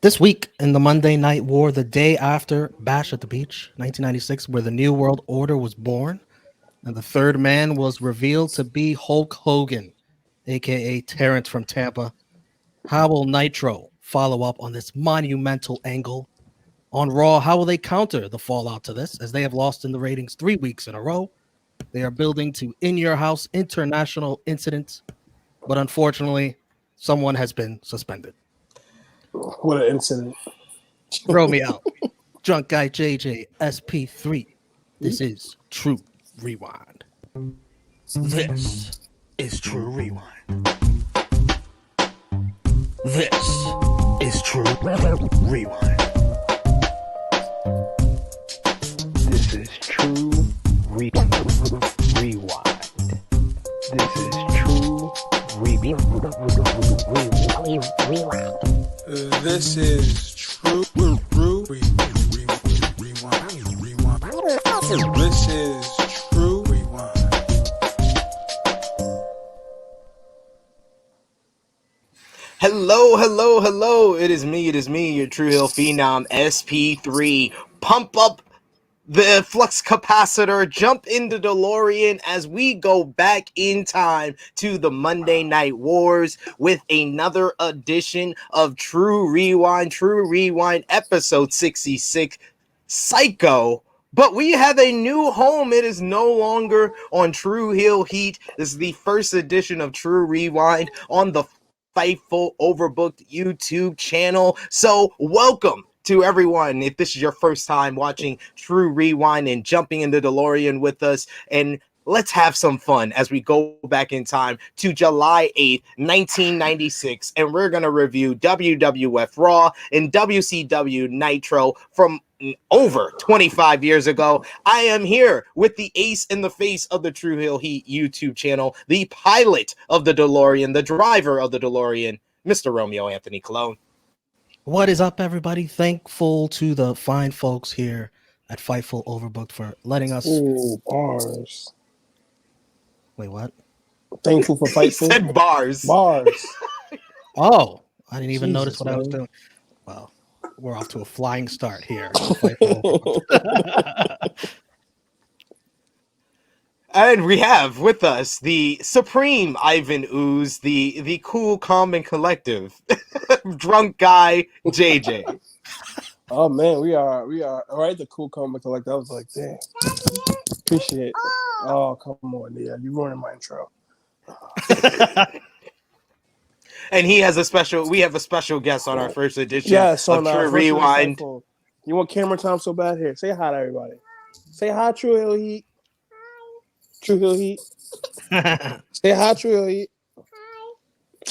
This week in the Monday Night War, the day after Bash at the Beach, 1996, where the New World Order was born, and the third man was revealed to be Hulk Hogan, aka Terrence from Tampa. How will Nitro follow up on this monumental angle? On Raw, how will they counter the fallout to this, as they have lost in the ratings 3 weeks in a row? They are building to In Your House international incidents, but unfortunately, someone has been suspended. What an incident. Romeo, Drunk Guy JJ, SP3. This is True Rewind. This is True Rewind. This is True Rewind. This is True Rewind. This is True Rewind. This is True Rewind. This is True Rewind. Hello. It is me, your Tru Heel Phenom, SP3. Pump up the flux capacitor, jump into DeLorean as we go back in time to the Monday Night Wars with another edition of True Rewind episode 66, Psycho. But we have a new home. It is no longer on Tru Heel Heat. This is the first edition of True Rewind on the Fightful Overbooked YouTube channel. So welcome to everyone. If this is your first time watching True Rewind and jumping into DeLorean with us, and let's have some fun as we go back in time to July 8th, 1996, and we're going to review WWF Raw and WCW Nitro from over 25 years ago. I am here with the ace in the face of the Tru Heel Heat YouTube channel, the pilot of the DeLorean, the driver of the DeLorean, Mr. Romeo Anthony Colon. What is up, everybody? Thankful to the fine folks here at Fightful Overbooked for letting us. Ooh, bars. Wait, what? Thankful for He Fightful. said bars. Bars. Oh, I didn't even notice Jesus, what I was man. doing. Well, we're off to a flying start here. Fightful Overbooked. And we have with us the supreme Ivan Ooze, the cool, calm, and collective drunk guy JJ. Oh man, we are all right. The cool comic collector. I was like, damn, appreciate it. Oh come on, yeah, you ruining my intro. And we have a special guest on our first edition Yes, of on our True first Rewind. Fightful. You want camera time so bad? Here, say hi to everybody. Say hi, Tru Heel Heat. Tru Heel Heat. Say hi, Tru Heel Heat.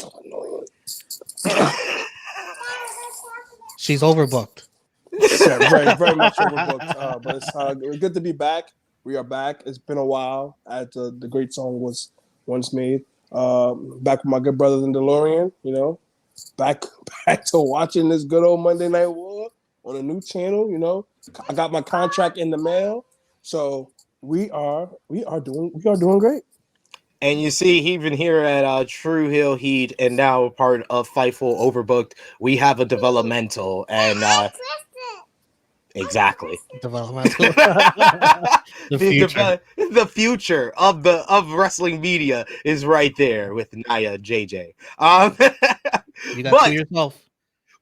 Oh, annoying. She's overbooked. Yeah, very much overbooked. But it's good to be back. We are back. It's been a while. As the great song was once made. Back with my good brothers in DeLorean. You know, back to watching this good old Monday Night War on a new channel. You know, I got my contract in the mail, so we are doing great. And you see, even here at Tru Heel Heat and now part of Fightful Overbooked, we have a developmental and exactly Developmental. The future. The future of wrestling media is right there with Naya JJ. You got to yourself.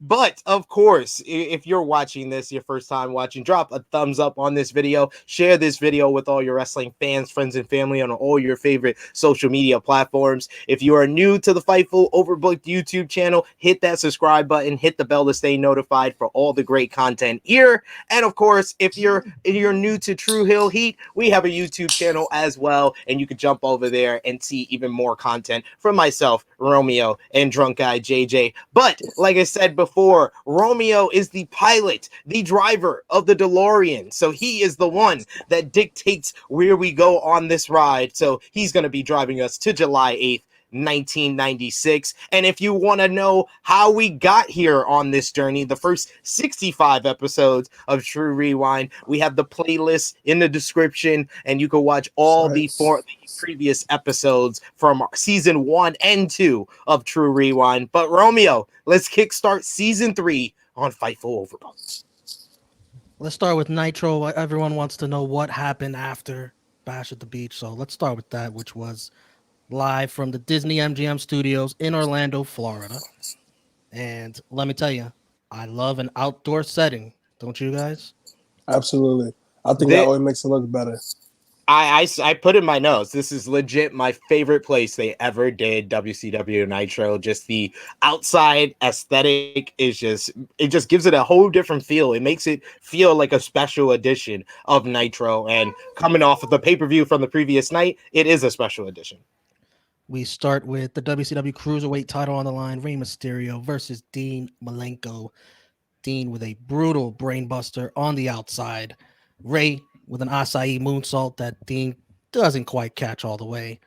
But, of course, if you're watching this, your first time watching, drop a thumbs up on this video. Share this video with all your wrestling fans, friends, and family on all your favorite social media platforms. If you are new to the Fightful Overbooked YouTube channel, hit that subscribe button, hit the bell to stay notified for all the great content here. And, of course, if you're new to Tru Heel Heat, we have a YouTube channel as well, and you can jump over there and see even more content from myself, Romeo, and Drunk Guy JJ. But, like I said before, Romeo is the pilot, the driver of the DeLorean. So he is the one that dictates where we go on this ride. So he's going to be driving us to July 8th, 1996. And if you want to know how we got here on this journey, the first 65 episodes of True Rewind, we have the playlist in the description, and you can watch all the previous episodes from season 1 and 2 of True Rewind. But Romeo, let's kickstart season 3 on Fightful Overbooked. Let's start with Nitro. Everyone wants to know what happened after Bash at the Beach. So let's start with that, which was live from the Disney MGM studios in Orlando, Florida. And let me tell you, I love an outdoor setting. Don't you guys? Absolutely. I think that always makes it look better. I put in my notes, this is legit my favorite place they ever did WCW Nitro. Just the outside aesthetic is just, it just gives it a whole different feel. It makes it feel like a special edition of Nitro. And coming off of the pay-per-view from the previous night, it is a special edition. We start with the WCW Cruiserweight title on the line. Rey Mysterio versus Dean Malenko. Dean with a brutal brainbuster on the outside. Rey with an acai moonsault that Dean doesn't quite catch all the way.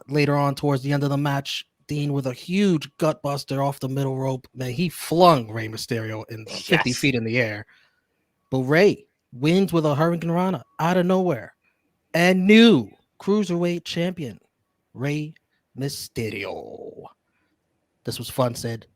Later on, towards the end of the match, Dean with a huge gutbuster off the middle rope. Man, he flung Rey Mysterio in 50 feet in the air. But Rey wins with a Hurricane Rana out of nowhere. And new Cruiserweight champion, Rey Mysterio. This was fun, Sid.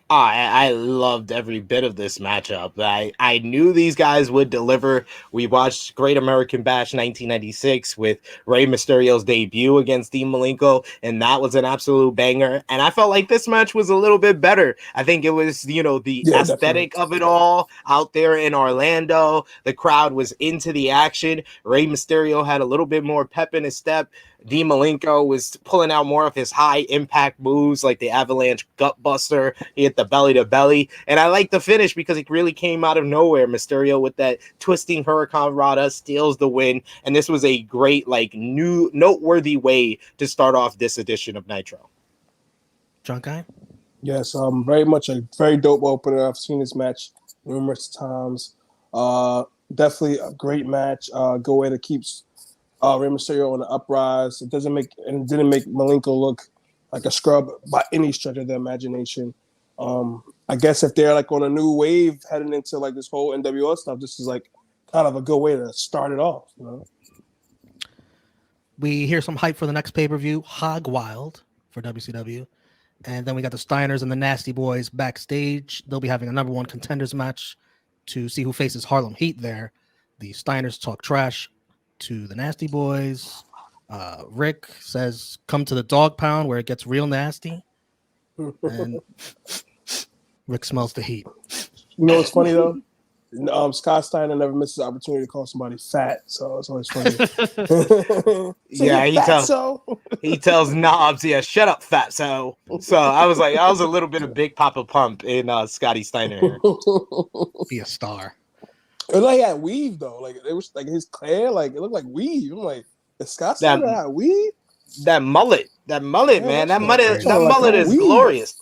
I loved every bit of this matchup. I knew these guys would deliver. We watched Great American Bash 1996 with Rey Mysterio's debut against Dean Malenko, and that was an absolute banger. And I felt like this match was a little bit better. I think it was, the aesthetic definitely of it all out there in Orlando. The crowd was into the action. Rey Mysterio had a little bit more pep in his step. Dean Malenko was pulling out more of his high impact moves like the Avalanche Gutbuster. He hit the belly to belly. And I like the finish because it really came out of nowhere. Mysterio with that twisting Hurricane Rana steals the win. And this was a great, new noteworthy way to start off this edition of Nitro. Drunk Guy? Yes, very much a very dope opener. I've seen this match numerous times. Definitely a great match. Good way to keep Rey Mysterio on the uprise. It didn't make Malenko look like a scrub by any stretch of the imagination. I guess if they're on a new wave heading into this whole NWO stuff, this is kind of a good way to start it off. We hear some hype for the next pay-per-view, Hog Wild for WCW. And then we got the Steiners and the Nasty Boys backstage. They'll be having a number one contenders match to see who faces Harlem Heat there. The Steiners talk trash to the Nasty Boys. Rick says, come to the dog pound where it gets real nasty. And Rick smells the heat. You know what's funny though? Scott Steiner never misses the opportunity to call somebody fat, so it's always funny. Yeah, he tells Knobs, shut up, fatso. So I was a little bit of Big Papa Pump in Scotty Steiner. Be a star. It was he had weave though. It was his hair, it looked like weave. I'm like, is Scott Steiner had weave? That mullet, man. That mullet is weave. Glorious.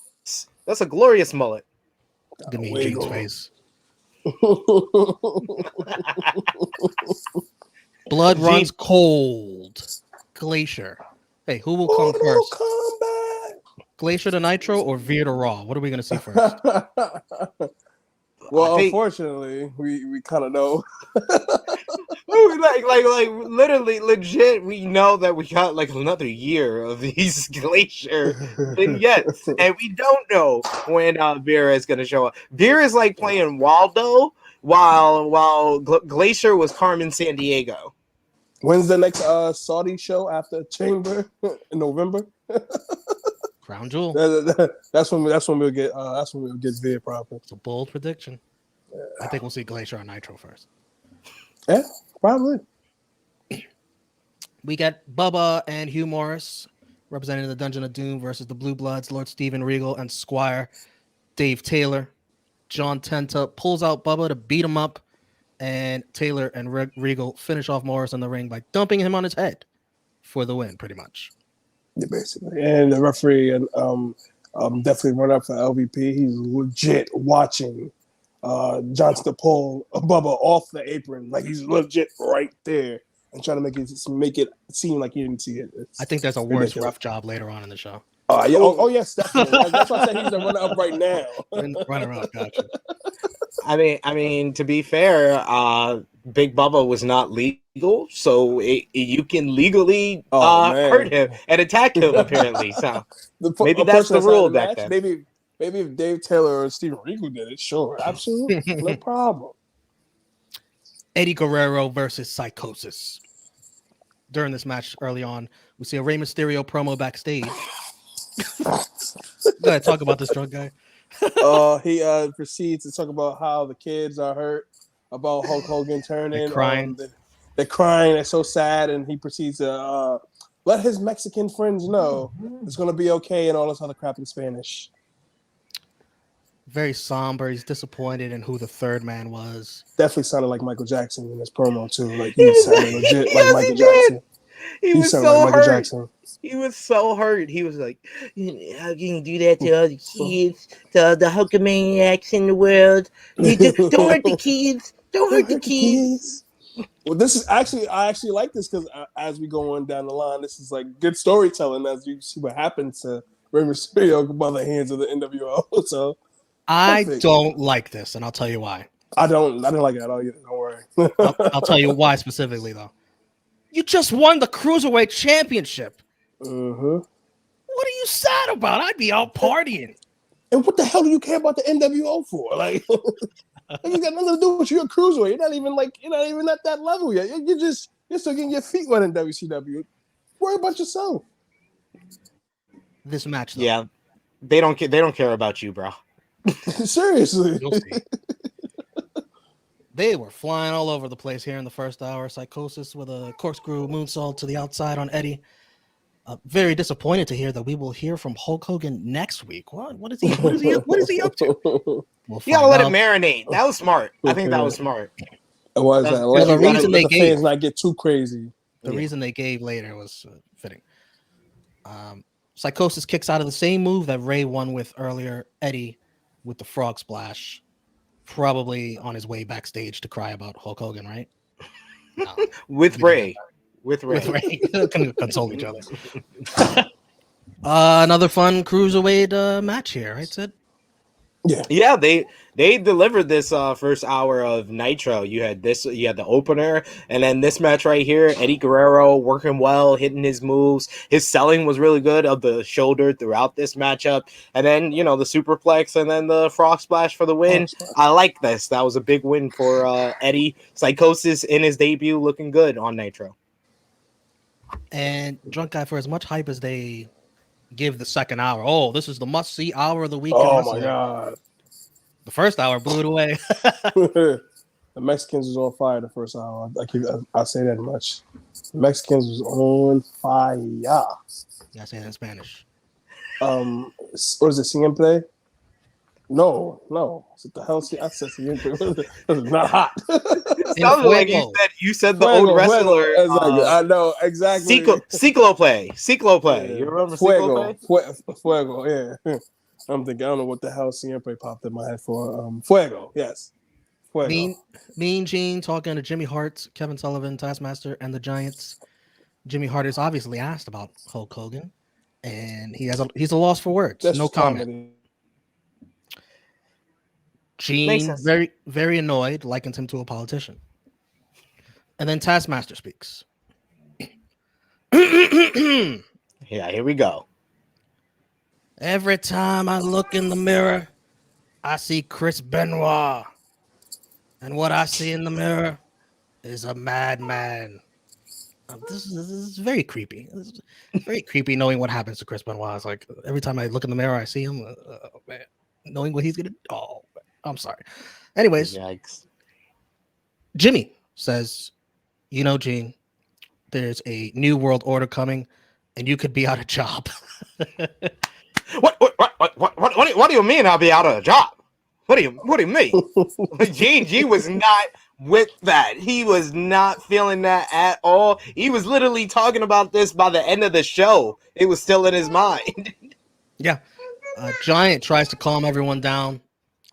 That's a glorious mullet. Give me James' face. Blood runs cold. Glacier. Hey, who will come first? Come back. Glacier to Nitro or Veer to Raw? What are we going to see first? Well, unfortunately, we kind of know. Literally, legit, we know that we got another year of these Glacier vignettes, and we don't know when Vera is going to show up. Vera is playing Waldo, while Glacier was Carmen Sandiego. When's the next Saudi show after Chamber in November? Crown Jewel. That's when we'll get Veer probably. It's a bold prediction. Yeah. I think we'll see Glacier on Nitro first. Yeah, probably. We got Bubba and Hugh Morris representing the Dungeon of Doom versus the Blue Bloods, Lord Steven Regal and Squire Dave Taylor. John Tenta pulls out Bubba to beat him up, and Taylor and Regal finish off Morris in the ring by dumping him on his head for the win, pretty much. Yeah, basically. And the referee definitely run up for LVP. He's legit watching Johnson to pull Bubba off the apron. He's legit right there and trying to make it seem like he didn't see it. I think there's a worse rough job later on in the show. Yeah. Oh, yes, definitely. That's why I said he's a runner up right now. Runner up, gotcha. I mean, to be fair, Big Bubba was not legal, so you can legally hurt him and attack him. Apparently, so maybe that's the rule back then. Maybe Maybe if Dave Taylor or Steven Regal did it, sure, absolutely, no problem. Eddie Guerrero versus Psychosis. During this match early on, we see a Rey Mysterio promo backstage. Go ahead, talk about this drunk guy. He proceeds to talk about how the kids are hurt about Hulk Hogan turning. They're crying. They're crying. They're so sad, and he proceeds to let his Mexican friends know it's going to be okay and all this other crap in Spanish. Very somber. He's disappointed in who the third man was. Definitely sounded like Michael Jackson in this promo too. Like he sounded legit like Michael Jackson. He was sounded so like Michael hurt. Jackson. He was so hurt. He was like, "How can you do that to all the kids, to the Hulkamaniacs in the world? You just don't hurt the kids. Don't hurt the kids." Well, this is actually I actually like this because as we go on down the line, this is like good storytelling as you see what happened to Rey Mysterio by the hands of the NWO. So I perfect. don't like this, and I'll tell you why. I didn't like it at all either. Don't worry. I'll tell you why specifically, though. You just won the Cruiserweight Championship. Mm-hmm. What are you sad about? I'd be out partying. And what the hell do you care about the NWO for? Like, you got nothing to do with you. You're a cruiserweight. You're not even at that level yet. You're still getting your feet wet in WCW. Worry about yourself. This match, though. Yeah, they don't care about you, bro. Seriously. You'll see. They were flying all over the place here in the first hour. Psychosis with a corkscrew moonsault to the outside on Eddie. Very disappointed to hear that we will hear from Hulk Hogan next week. What is he up to? You gotta let it marinate. That was smart. I think that was smart. Why is that? Well, the reason they the gave fans not get too crazy. The reason they gave later was fitting. Psychosis kicks out of the same move that Ray won with earlier, Eddie, with the frog splash. Probably on his way backstage to cry about Hulk Hogan, right? No, with Ray. Can console each other. Another fun cruiserweight match here, right, Sid? Yeah, they delivered this first hour of Nitro. You had the opener, and then this match right here, Eddie Guerrero working well, hitting his moves. His selling was really good of the shoulder throughout this matchup, and then the superplex and then the frog splash for the win. I like this. That was a big win for Eddie. Psychosis in his debut, looking good on Nitro. And Drunk Guy, for as much hype as they give the second hour, oh, this is the must-see hour of the week. Oh my god! The first hour blew it away. The Mexicans was on fire the first hour. I say that much. The Mexicans was on fire. Yeah, I say that in Spanish. What is it? Siempre? No. What the hell? I said siempre. It's not hot. It sounded like you said the old wrestler. Exactly. I know exactly. Ciclo play. Yeah. You remember Fuego? Ciclo play? Fuego. Yeah. I'm thinking. I don't know what the hell siempre popped in my head for. Fuego. Yes. Fuego. Mean Gene talking to Jimmy Hart, Kevin Sullivan, Taskmaster, and the Giants. Jimmy Hart is obviously asked about Hulk Hogan, and he's a loss for words. That's no comment. Gene, very, very annoyed, likens him to a politician. And then Taskmaster speaks. Yeah, here we go. Every time I look in the mirror, I see Chris Benoit. And what I see in the mirror is a madman. This is very creepy. It's very creepy knowing what happens to Chris Benoit. It's like every time I look in the mirror, I see him. Man, knowing what he's going to do. Oh, I'm sorry. Anyways, yikes. Jimmy says, Gene, there's a new world order coming, and you could be out of job. What do you mean I'll be out of a job? What do you mean? Gene was not with that. He was not feeling that at all. He was literally talking about this by the end of the show. It was still in his mind. Yeah. Giant tries to calm everyone down.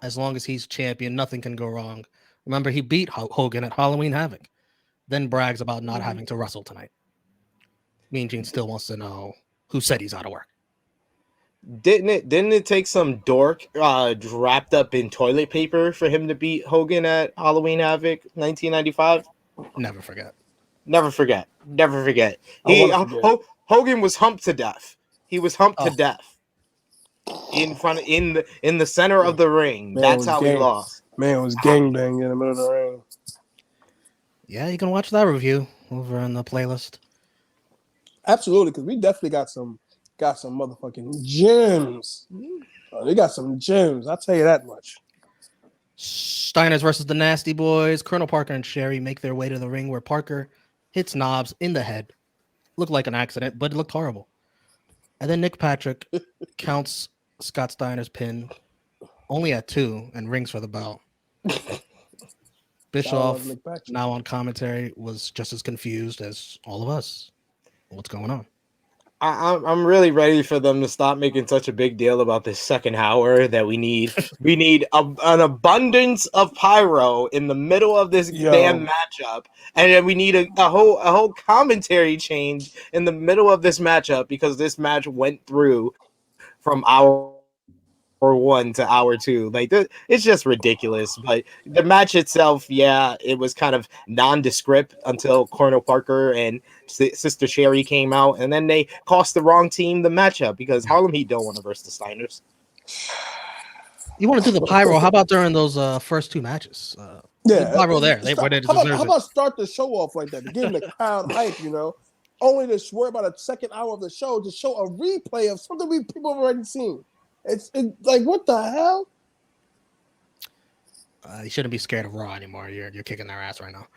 As long as he's champion, nothing can go wrong. Remember, he beat Hogan at Halloween Havoc. Then brags about not having to wrestle tonight. Mean Gene still wants to know who said he's out of work. Didn't it take some dork wrapped up in toilet paper for him to beat Hogan at Halloween Havoc 1995? Never forget. Hogan was humped to death. He was humped to death. in the center of the ring. Man, That's how we lost. Man, it was gangbang in the middle of the ring. Yeah, you can watch that review over in the playlist. Absolutely, because we definitely got some motherfucking gems. They got some gems. I'll tell you that much. Steiners versus the Nasty Boys. Colonel Parker and Sherry make their way to the ring where Parker hits Knobs in the head. Looked like an accident, but it looked horrible. And then Nick Patrick counts Scott Steiner's pin only at 2 and rings for the bell. Bischoff, now on commentary, was just as confused as all of us. What's going on? I'm really ready for them to stop making such a big deal about this second hour that we need. We need an abundance of pyro in the middle of this damn matchup, and then we need a whole commentary change in the middle of this matchup because this match went through from hour 1 to hour 2. Like it's just ridiculous. But the match itself, yeah, it was kind of nondescript until Colonel Parker and Sister Sherry came out, and then they cost the wrong team the matchup because Harlem Heat don't want to verse the Steiners. You want to do the pyro? How about during those first 2 matches? Pyro there. How about start the show off like that? To give the crowd hype, only to worry about a second hour of the show to show a replay of something people have already seen. It's like, what the hell? You shouldn't be scared of Raw anymore. You're kicking their ass right now.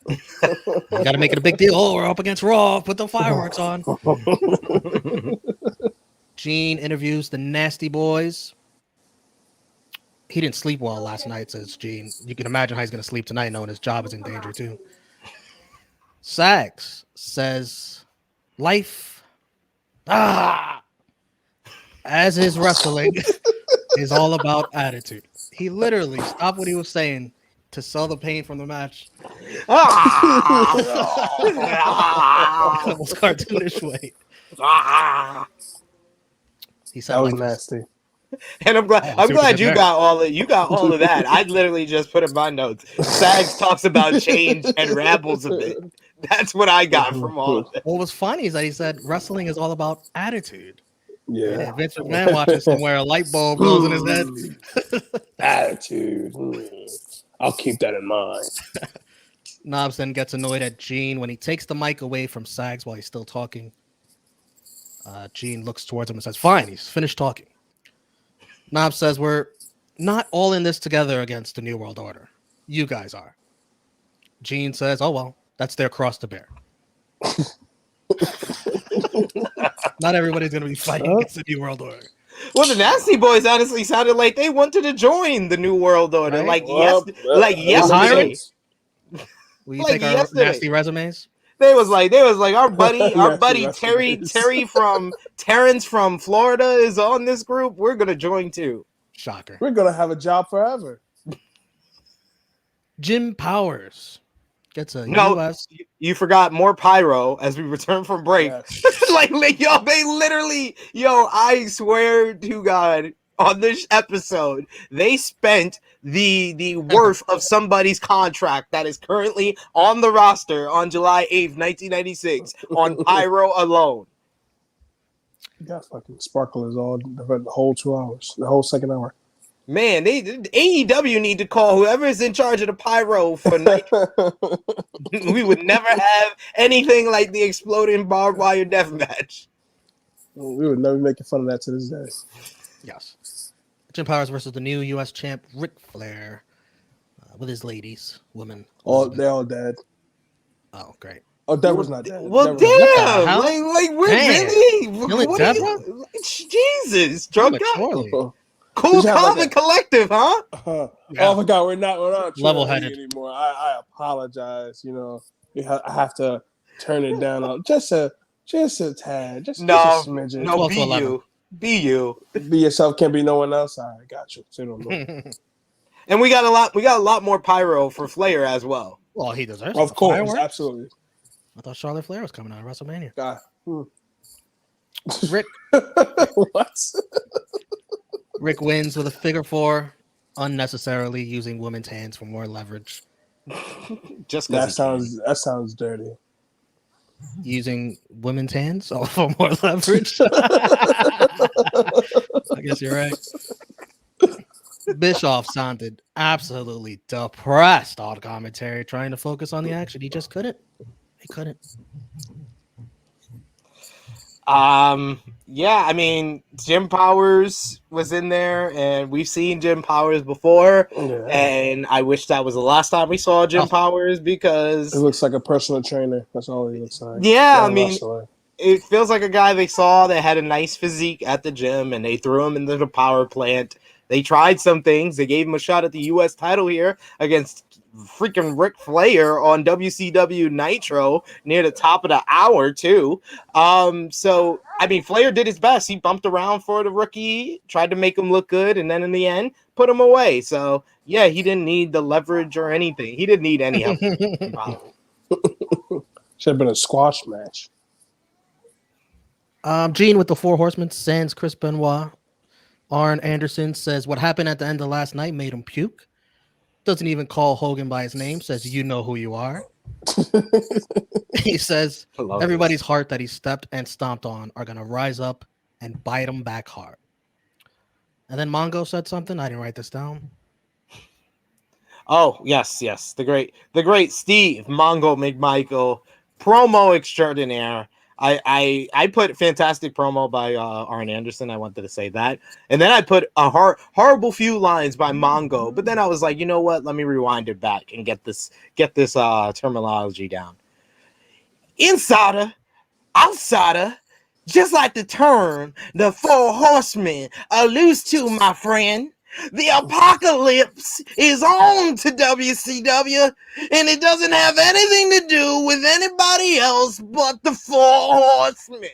You got to make it a big deal. Oh, we're up against Raw. Put the fireworks on. Gene interviews the Nasty Boys. He didn't sleep well last night, says Gene. You can imagine how he's going to sleep tonight knowing his job is in danger, too. Sags says, life, as is wrestling, is all about attitude. He literally stopped what he was saying to sell the pain from the match. Almost cartoonish way. He said that was like nasty. And I'm glad you got all of that. I literally just put in my notes. Sags talks about change and rabbles a bit. That's what I got from all of it. What was funny is that he said wrestling is all about attitude. Yeah. Vince McMahon watches somewhere a light bulb goes in his head. Attitude. I'll keep that in mind. Knobs then gets annoyed at Gene when he takes the mic away from Sags while he's still talking. Gene looks towards him and says, fine, he's finished talking. Knobs says, we're not all in this together against the New World Order. You guys are. Gene says, oh, well, that's their cross to bear. Not everybody's going to be fighting against the New World Order. Well, the Nasty Boys honestly sounded like they wanted to join the New World Order. Right? Like yesterday. Will you take our nasty resumes? They was like our buddy Terrence from Florida is on this group. We're gonna join too. Shocker. We're gonna have a job forever. Jim Powers gets a US. You forgot more pyro as we return from break. Yes. like yo, they literally, I swear to God, on this episode, they spent the worth of somebody's contract that is currently on the roster on July 8th, 1996 on pyro alone. You got fucking sparklers all the whole 2 hours, the whole second hour. Man, AEW need to call whoever is in charge of the pyro for night. We would never have anything like the exploding barbed wire death match. We would never be making fun of that to this day. Yes. Jim Powers versus the new U.S. champ Ric Flair with his women. They're all dead. Oh, great. Oh, Deborah's not dead. Well, damn. Like we're really? What Deborah? Jesus. Drunk guy. Cool, calm, and collective, huh? Oh my God, we're not level-headed anymore. I apologize. I have to turn it down just a tad, just a smidgen. No, be you. Be yourself. Can't be no one else. I got you. Say no more. And we got a lot more pyro for Flair as well. Well, he deserves it. Of course, absolutely. I thought Charlotte Flair was coming out of WrestleMania. God. Rick. What? Rick wins with a figure 4, unnecessarily using women's hands for more leverage. Just that sounds dirty. Using women's hands for more leverage. I guess you're right. Bischoff sounded absolutely depressed on commentary, trying to focus on the action. He just couldn't. He couldn't. Yeah, I mean, Jim Powers was in there, and we've seen Jim Powers before, and I wish that was the last time we saw Jim Powers because He looks like a personal trainer. That's all he looks like. Yeah, I mean, it feels like a guy they saw that had a nice physique at the gym, and they threw him into the power plant. They tried some things. They gave him a shot at the U.S. title here against freaking Ric Flair on WCW Nitro near the top of the hour, too. So, I mean, Flair did his best. He bumped around for the rookie, tried to make him look good, and then in the end, put him away. So, yeah, he didn't need the leverage or anything. He didn't need any help. Should have been a squash match. Gene with the Four Horsemen sends Chris Benoit. Arn Anderson says what happened at the end of last night made him puke. Doesn't even call Hogan by his name. Says you know who you are. He says everybody's heart that he stepped and stomped on are gonna rise up and bite him back hard. And then Mongo said something. I didn't write this down. Oh yes, the great Steve Mongo McMichael, promo extraordinaire. I put fantastic promo by Arn Anderson. I wanted to say that. And then I put a horrible few lines by Mongo. But then I was like, you know what? Let me rewind it back and get this terminology down. Insider, outsider, just like the term the Four Horsemen alludes to, my friend. The apocalypse is on to WCW, and it doesn't have anything to do with anybody else but the Four Horsemen.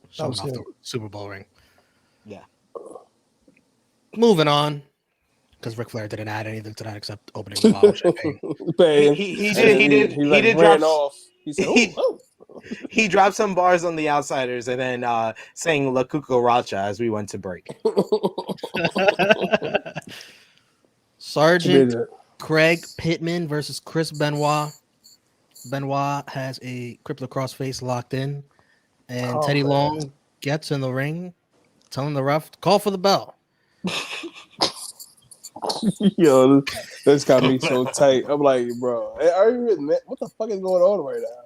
Showing off the Super Bowl ring. Yeah. Moving on, because Ric Flair didn't add anything to that except opening the bottle of champagne. He did ran drop off. He said, "Oh." He dropped some bars on the Outsiders and then sang La Cucaracha as we went to break. Sergeant Craig Pittman versus Chris Benoit. Benoit has a crippler crossface locked in, and Teddy Long gets in the ring, telling the ref, call for the bell. Yo, this got me so tight. I'm like, bro, what the fuck is going on right now?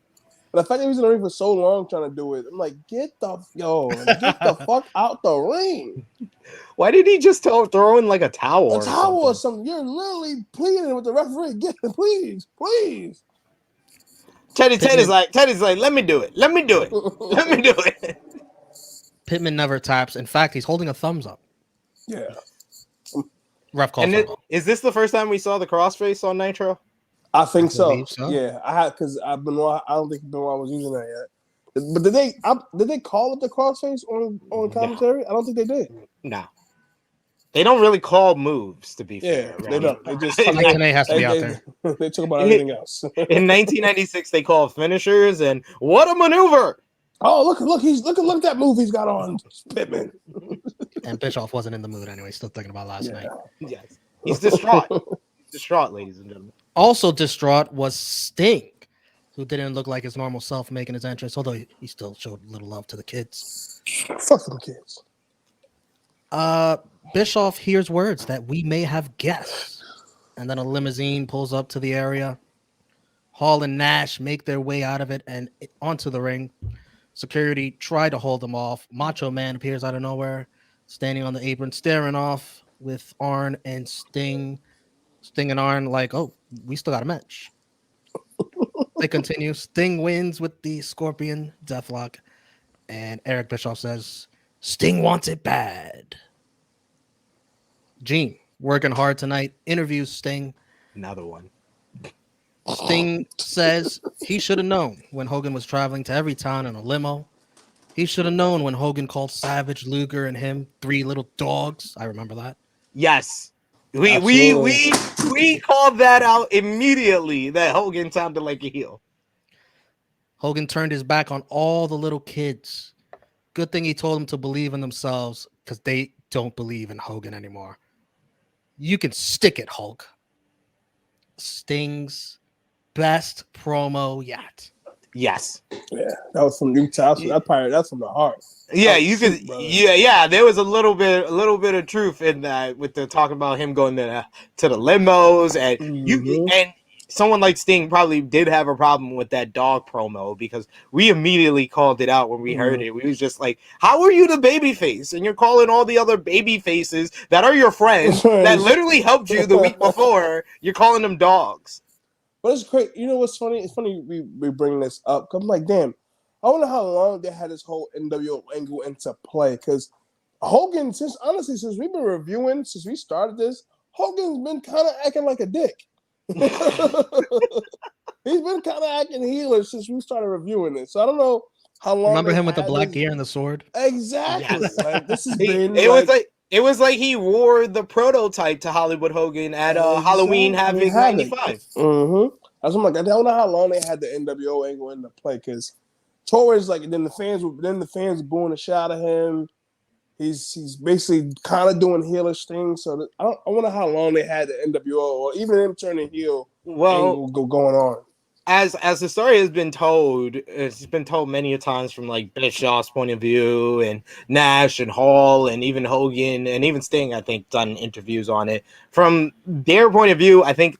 But the fact that he was in the ring for so long trying to do it, I'm like, get the fuck out the ring. Why did he just throw in like a towel? A towel or something. You're literally pleading with the referee. Get it, please. Teddy's like, let me do it. Let me do it. Pittman never taps. In fact, he's holding a thumbs up. Yeah. Ref call. Is this the first time we saw the crossface on Nitro? I think so. Yeah, I had because Benoit. I don't think Benoit was using that yet. But did they call it the crossface on commentary? I don't think they did. No, they don't really call moves. To be fair, they don't. They just TNA has to be out there. They talk about everything else. In 1996, they called finishers, and what a maneuver! Oh, look at that move he's got on Pittman. And Bischoff wasn't in the mood anyway. Still thinking about last night. Yes, he's distraught. Ladies and gentlemen. Also distraught was Sting, who didn't look like his normal self making his entrance, although he still showed a little love to the kids. Fuck them kids. Bischoff hears words that we may have guessed, and then a limousine pulls up to the area. Hall and Nash make their way out of it and onto the ring. Security try to hold them off. Macho Man appears out of nowhere, standing on the apron, staring off with Arn and Sting. Sting and Arn like, oh, we still got a match. They continue. Sting wins with the Scorpion Deathlock. And Eric Bischoff says, Sting wants it bad. Gene, working hard tonight, interviews Sting. Another one. Sting says he should have known when Hogan was traveling to every town in a limo. He should have known when Hogan called Savage, Luger, and him 3 little dogs. I remember that. Yes. We called that out immediately that Hogan sounded like a heel. Hogan turned his back on all the little kids. Good thing he told them to believe in themselves because they don't believe in Hogan anymore. You can stick it, Hulk. Sting's best promo yet. Yes. Yeah, that was from Utah. That's from the heart. Yeah, Oh, you shoot, could. brother. Yeah. There was a little bit of truth in that with the talking about him going to the limos, and Mhm. and someone like Sting probably did have a problem with that dog promo because we immediately called it out when we heard it. We was just like, "How are you the baby face, and you're calling all the other baby faces that are your friends that literally helped you the week before? You're calling them dogs." But it's great. You know what's funny? It's funny we bring this up. 'Cause I'm like, damn, I wonder how long they had this whole NWO angle into play. Because Hogan, since we've been reviewing, since we started this, Hogan's been kind of acting like a dick. He's been kind of acting heelish since we started reviewing this. So I don't know how long. Remember him with the had black this- gear and the sword? Exactly. Yes. Like this has It been. it was like he wore the prototype to Hollywood Hogan at Halloween Havoc '95. Mm-hmm. That's what I'm like. I don't know how long they had the NWO angle into play because towards like then the fans were booing the shot at him. He's basically kind of doing heelish things. So I wonder how long they had the NWO or even him turning heel angle going on. As the story has been told, it's been told many a times from like Bishop's point of view and Nash and Hall and even Hogan and even Sting, I think, done interviews on it. From their point of view, I think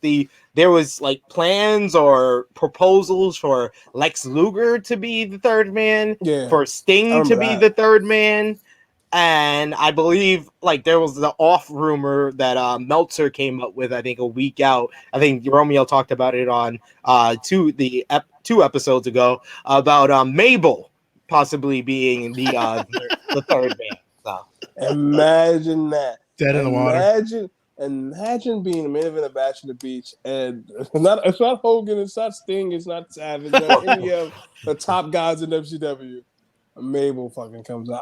there was like plans or proposals for Lex Luger to be the third man, for Sting to be the third man. And I believe like there was the off rumor that Meltzer came up with, I think a week out. I think Romeo talked about it on two episodes ago about Mabel possibly being the third man. So imagine that. Dead in the water. Imagine being a main event of Bash at the Beach, and it's not Hogan, it's not Sting, it's not Savage, not any of the top guys in WCW. Mabel fucking comes out.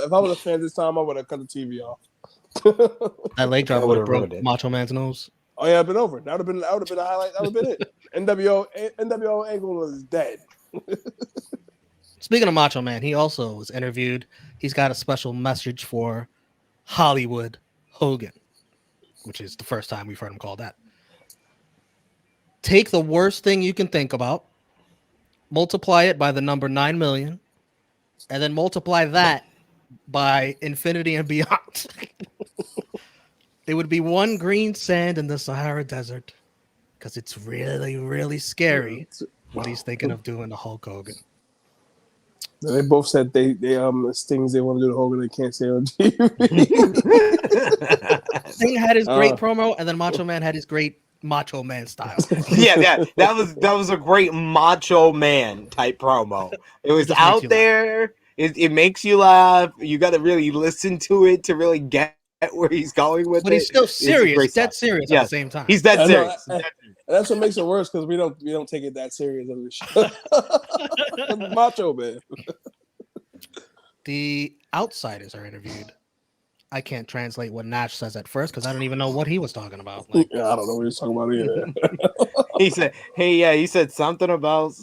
If I was a fan this time, I would have cut the TV off. That leg drop would have broke Macho Man's nose. Oh yeah, I've been over. That would have been a highlight. That would have been it. NWO angle was dead. Speaking of Macho Man, he also was interviewed. He's got a special message for Hollywood Hogan, which is the first time we've heard him call that. Take the worst thing you can think about, multiply it by the number 9 million, and then multiply that by infinity and beyond. It would be one green sand in the Sahara Desert because it's really, really scary what he's thinking of doing to Hulk Hogan. They both said they things they want to do to Hogan they can't say on TV. Sting had his great promo, and then Macho Man had his great Macho Man style. Yeah, that was a great Macho Man type promo. It was out there. It makes you laugh. You got to really listen to it to really get where he's going with it. But he's still serious, dead serious at the same time. He's dead serious. And that's what makes it worse because we don't take it that serious on the show. Macho Man. The outsiders are interviewed. I can't translate what Nash says at first because I don't even know what he was talking about. Like, I don't know what he's talking about either. He said, "Hey, yeah," he said something about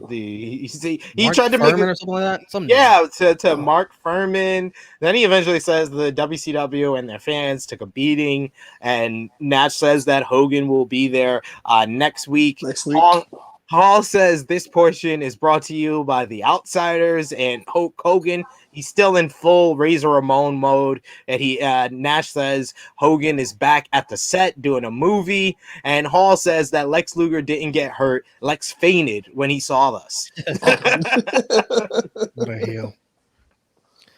he Mark tried to Furman make it or something like that. to Mark Furman. Then he eventually says the WCW and their fans took a beating, and Nash says that Hogan will be there next week. Hall says this portion is brought to you by the Outsiders and Hulk Hogan. He's still in full Razor Ramon mode. And Nash says Hogan is back at the set doing a movie. And Hall says that Lex Luger didn't get hurt. Lex fainted when he saw us. What a heel.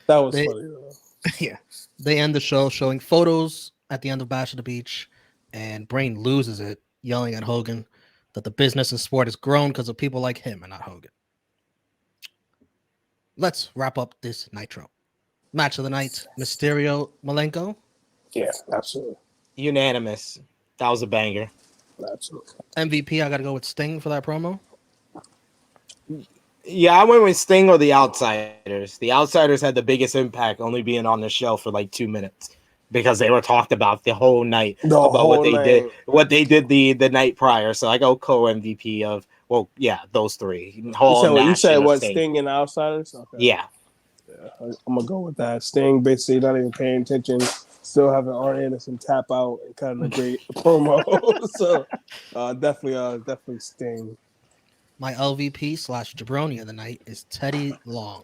That was funny, though. Yeah. They end the show showing photos at the end of Bash at the Beach, and Brain loses it, yelling at Hogan that the business and sport has grown because of people like him and not Hogan. Let's wrap up this Nitro. Match of the night, Mysterio, Malenko. Yeah, absolutely. Unanimous. That was a banger. Absolutely. MVP, I got to go with Sting for that promo. Yeah, I went with Sting or the Outsiders. The Outsiders had the biggest impact, only being on the show for like 2 minutes. Because they were talked about the whole night what they did the night prior. So I go co-MVP of those three. You said what Sting and Outsiders? Okay. Yeah. I'm gonna go with that. Sting basically not even paying attention, still having Arn Anderson tap out and cutting a great promo. So definitely Sting. My LVP / jabroni of the night is Teddy Long.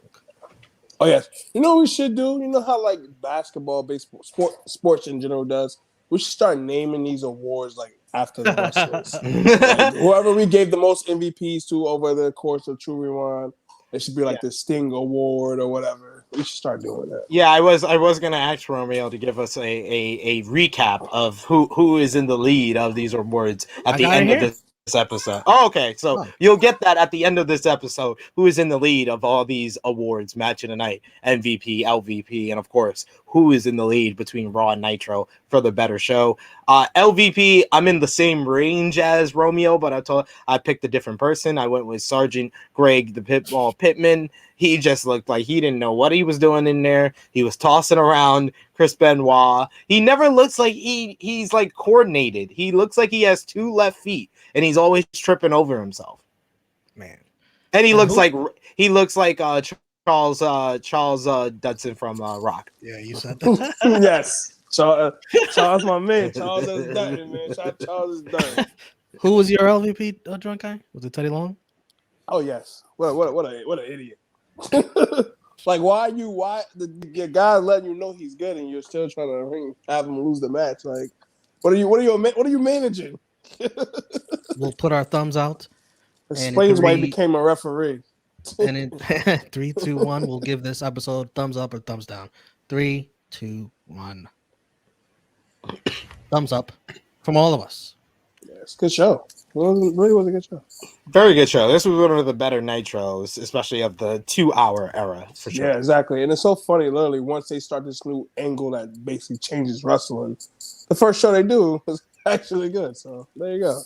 Oh yes. You know what we should do? You know how like basketball, baseball, sports in general does? We should start naming these awards like after the wrestlers. Like whoever we gave the most MVPs to over the course of True Rewind, it should be like the Sting Award or whatever. We should start doing that. Yeah, I was gonna ask Romeo to give us a recap of who is in the lead of these awards at the end of this episode. Oh, okay. So you'll get that at the end of this episode. Who is in the lead of all these awards, match of the night, MVP, LVP, and of course, who is in the lead between Raw and Nitro for the better show. LVP, I'm in the same range as Romeo, but I picked a different person. I went with Sergeant Greg the Pitball Pittman. He just looked like he didn't know what he was doing in there. He was tossing around Chris Benoit. He never looks like he's like coordinated. He looks like he has two left feet, and he's always tripping over himself. Man, and he looks like Charles Dudson from Rock. Yeah, you said that. Yes, Charles, my man. Charles is done, man. Charles is done. Who was your LVP, drunk guy? Was it Teddy Long? Oh yes. What an idiot. Like why the guy letting you know he's good and you're still trying to have him lose the match? Like what are you managing? We'll put our thumbs out. Explains why he became a referee. And in 3, 2, 1, we'll give this episode thumbs up or thumbs down. 3, 2, 1. Thumbs up from all of us. Yeah, it's a good show. It really was a good show. Very good show. This was one of the better Nitros, especially of the 2-hour era, for sure. Yeah, exactly. And it's so funny, literally, once they start this new angle that basically changes wrestling, the first show they do is actually good. So there you go.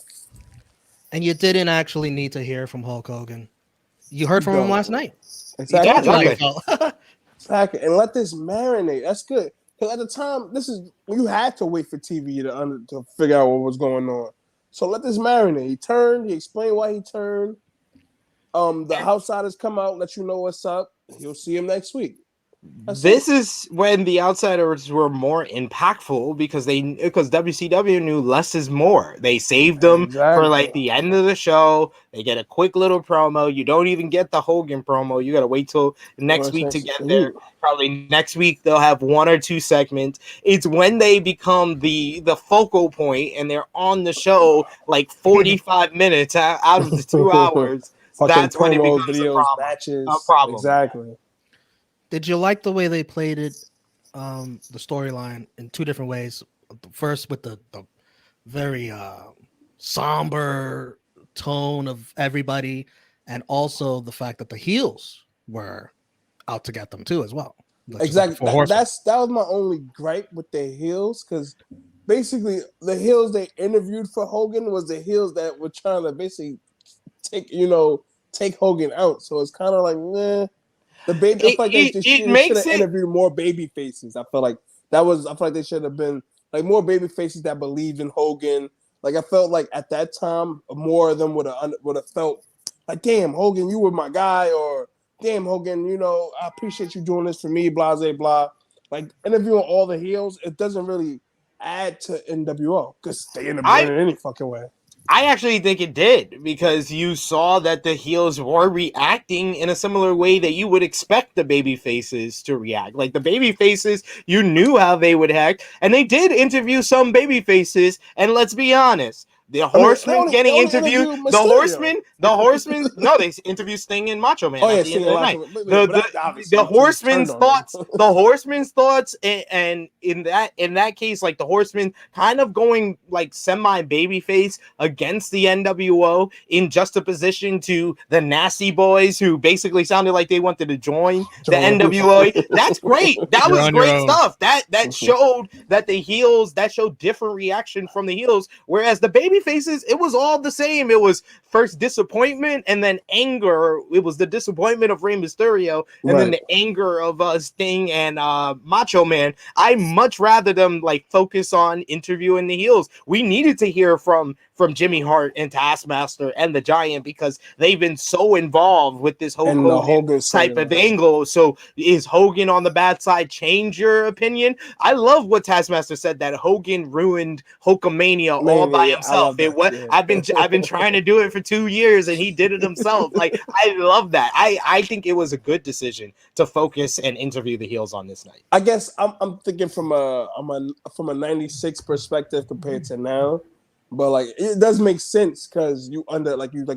And you didn't actually need to hear from Hulk Hogan. You heard from him last night. Exactly. Exactly. And let this marinate. That's good. Because at the time, you had to wait for TV to figure out what was going on. So let this marinate. He turned. He explained why he turned. The outsiders come out, let you know what's up. You'll see him next week. This is when the outsiders were more impactful because WCW knew less is more. They saved them for like the end of the show. They get a quick little promo. You don't even get the Hogan promo. You got to wait till next week to get there. Probably next week they'll have 1 or 2 segments. It's when they become the focal point and they're on the show like 45 minutes out of the 2 hours. That's when it becomes videos, matches. A problem. Exactly. Did you like the way they played it, the storyline, in 2 different ways? First, with the very somber tone of everybody, and also the fact that the heels were out to get them too, as well. Exactly. That was my only gripe with the heels, because basically the heels they interviewed for Hogan was the heels that were trying to basically take Hogan out. So it's kind of like, nah. I feel like they should have interviewed more baby faces. I feel like they should have been like more baby faces that believed in Hogan. Like I felt like at that time, more of them would have felt like, damn, Hogan, you were my guy, or damn, Hogan, I appreciate you doing this for me, blah, blah, blah. Like interviewing all the heels, it doesn't really add to NWO because they end up doing it any fucking way. I actually think it did, because you saw that the heels were reacting in a similar way that you would expect the baby faces to react. Like the baby faces, you knew how they would act, and they did interview some baby faces, and let's be honest, the Horsemen getting interviewed. The Horsemen. No, they interviewed Sting and Macho Man at the end of the night. The Horsemen's thoughts. The Horsemen's thoughts, and in that case, like the Horsemen kind of going like semi babyface against the NWO in juxtaposition to the Nasty Boys, who basically sounded like they wanted to join the NWO. That's great. That was great stuff. That showed that the heels showed different reaction from the heels, whereas the baby faces, it was all the same. It was first disappointment and then anger. It was the disappointment of Rey Mysterio and then the anger of Sting and Macho Man. I much rather them like focus on interviewing the heels. We needed to hear from from Jimmy Hart and Taskmaster and the Giant because they've been so involved with this And the Hogan type of storyline. angle. So is Hogan on the bad side? Change your opinion? I love what Taskmaster said, that Hogan ruined Hulkamania all by I himself. love that, yeah. I've been trying to do it for 2 years and he did it himself. Like, I love that. I think it was a good decision to focus and interview the heels on this night. I guess I'm thinking from a 96 perspective compared to now, but like it does make sense because you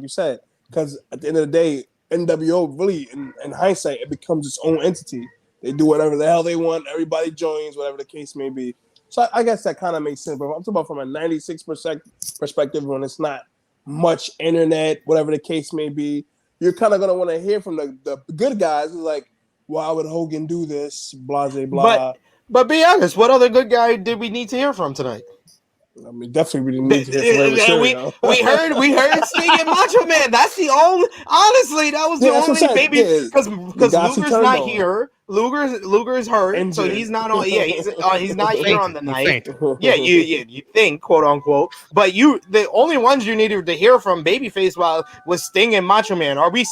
said, because at the end of the day, NWO really in hindsight it becomes its own entity. They do whatever the hell they want. Everybody joins, whatever the case may be. So I guess that kind of makes sense. But I'm talking about from a 96 perspective when it's not much internet, whatever the case may be, you're kind of gonna want to hear from the good guys. It's like, why would Hogan do this? Blah blah blah. But be honest, what other good guy did we need to hear from tonight? I mean, definitely we didn't need to hear from Rey Mysterio. we heard Sting and Macho Man. That's the only. Honestly, that was the only baby because Luger's not here. Luger is hurt, Injured. so he's not on. Yeah, he's not here on the night. Yeah, you think, quote unquote, but the only ones you needed to hear from babyface was Sting and Macho Man. Are we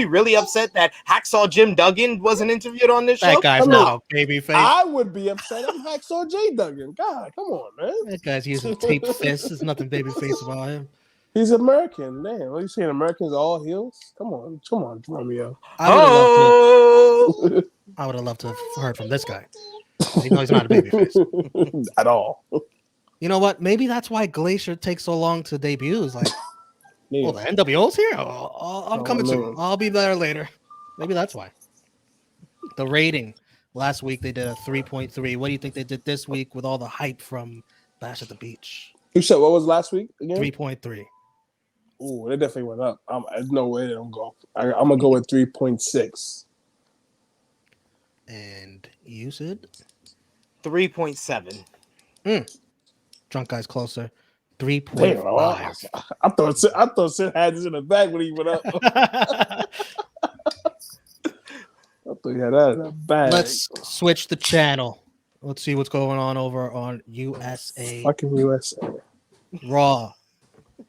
really upset that Hacksaw Jim Duggan wasn't interviewed on this show? That guy's not babyface. I would be upset. I'm Hacksaw J Duggan. God, come on, man. That guy's using taped fists. There's nothing babyface about him. He's American. Damn, what are you saying? Americans are all heels? Come on, Romeo. I would have loved to have heard from this guy. You know he's not a babyface at all. You know what? Maybe that's why Glacier takes so long to debut. It's like, the NWO's here. I'm coming soon. I'll be there later. Maybe that's why. The rating last week they did a 3.3. What do you think they did this week with all the hype from Bash at the Beach? You said what was last week again? 3.3. Ooh, they definitely went up. There's no way they don't go. I'm gonna go with 3.6. And you said 3.7. Drunk guy's closer. 3.5. I thought Sid had this in the bag when he went up. I thought he had that in the bag. Let's switch the channel. Let's see what's going on over on USA. Fucking USA. Raw.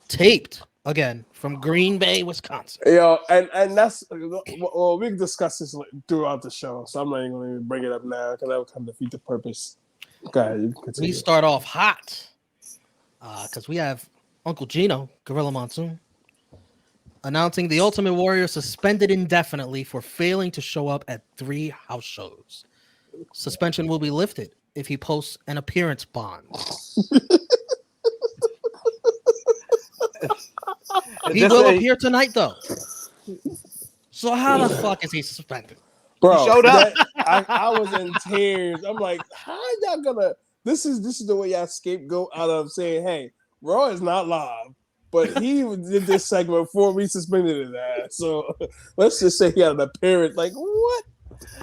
Taped again from Green Bay, Wisconsin. Yo, and that's well, we can discuss this throughout the show, so I'm not even going to bring it up now because that would kind of defeat the purpose. Okay, you can continue. We start off hot because we have Uncle Gino, Gorilla Monsoon, announcing the Ultimate Warrior suspended indefinitely for failing to show up at 3 house shows. Suspension will be lifted if he posts an appearance bond. He will appear tonight, though. So how the fuck is he suspended? Bro, he showed up. I was in tears. I'm like, how y'all gonna? This is the way y'all scapegoat out of saying, hey, Raw is not live, but he did this segment before we suspended his ass. So let's just say he had an appearance. Like what?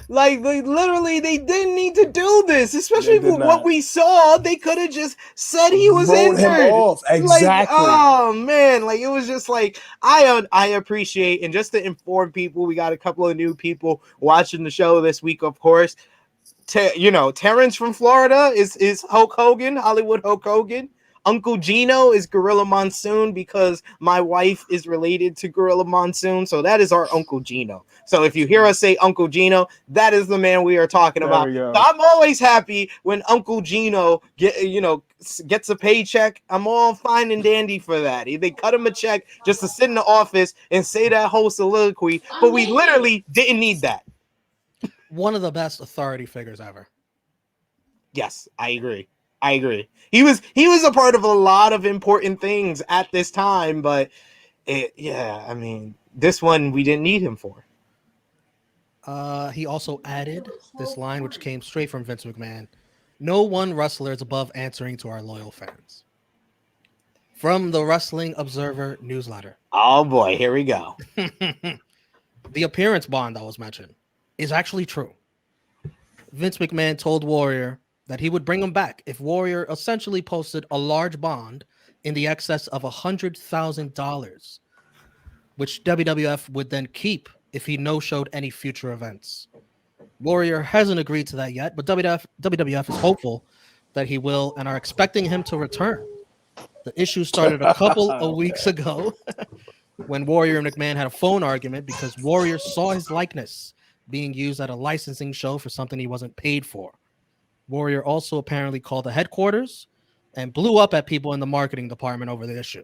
Like literally, they didn't need to do this, especially for what we saw. They could have just said he was injured. Him off. Exactly. Like, oh man, like it was just like I appreciate, and just to inform people, we got a couple of new people watching the show this week, of course. Terrence from Florida is Hulk Hogan, Hollywood Hulk Hogan. Uncle Gino is Gorilla Monsoon because my wife is related to Gorilla Monsoon. So that is our Uncle Gino. So if you hear us say Uncle Gino, that is the man we are talking about. So I'm always happy when Uncle Gino gets a paycheck. I'm all fine and dandy for that. They cut him a check just to sit in the office and say that whole soliloquy. But we literally didn't need that. One of the best authority figures ever. Yes, I agree. He was a part of a lot of important things at this time, but this one we didn't need him for. He also added this line, which came straight from Vince McMahon: "No one wrestler is above answering to our loyal fans." From the Wrestling Observer newsletter. Oh boy, here we go. The appearance bond that was mentioned is actually true. Vince McMahon told Warrior that he would bring him back if Warrior essentially posted a large bond in the excess of $100,000, which WWF would then keep if he no-showed any future events. Warrior hasn't agreed to that yet, but WWF is hopeful that he will and are expecting him to return. The issue started a couple of weeks ago when Warrior and McMahon had a phone argument because Warrior saw his likeness being used at a licensing show for something he wasn't paid for. Warrior also apparently called the headquarters and blew up at people in the marketing department over the issue.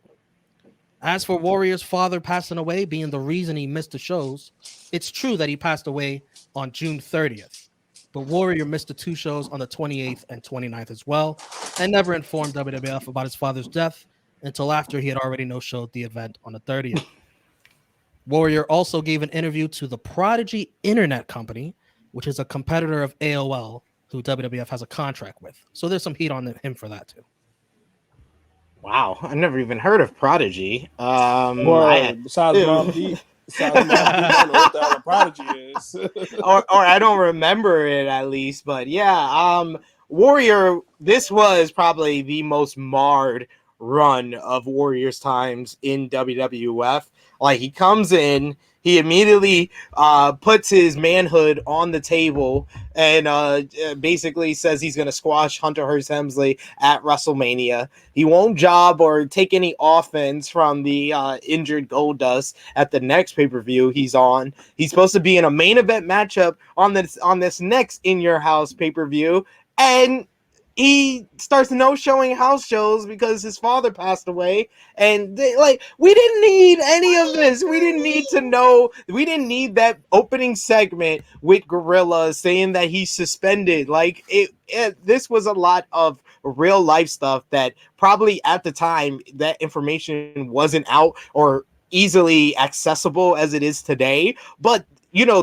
As for Warrior's father passing away being the reason he missed the shows, it's true that he passed away on June 30th. But Warrior missed the 2 shows on the 28th and 29th as well, and never informed WWF about his father's death until after he had already no-showed the event on the 30th. Warrior also gave an interview to the Prodigy Internet Company, which is a competitor of AOL, who WWF has a contract with. So there's some heat on him for that too. Wow, I never even heard of Prodigy. Besides Mom Deep. I don't know what the hell a Prodigy is. or I don't remember it at least, but yeah, Warrior, this was probably the most marred run of Warrior's times in WWF. Like, he comes in, he immediately puts his manhood on the table and basically says he's going to squash Hunter Hearst Helmsley at WrestleMania. He won't job or take any offense from the injured Goldust at the next pay-per-view he's on. He's supposed to be in a main event matchup on this next In Your House pay-per-view, and he starts no-showing house shows because his father passed away. And we didn't need any of this. We didn't need to know. We didn't need that opening segment with Gorilla saying that he's suspended. This was a lot of real life stuff that probably at the time that information wasn't out or easily accessible as it is today. But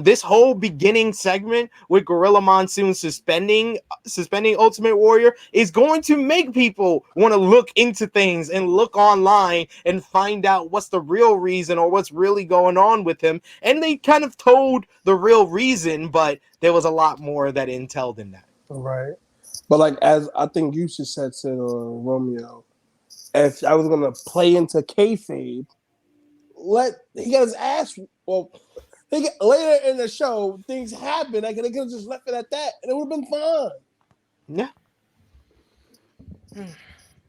this whole beginning segment with Gorilla Monsoon suspending Ultimate Warrior is going to make people want to look into things and look online and find out what's the real reason or what's really going on with him. And they kind of told the real reason, but there was a lot more that intel than that. Right. But as I think you just said to Romeo, if I was going to play into kayfabe, he got his ass. Well, later in the show, things happen. They could have just left it at that, and it would have been fine. Yeah.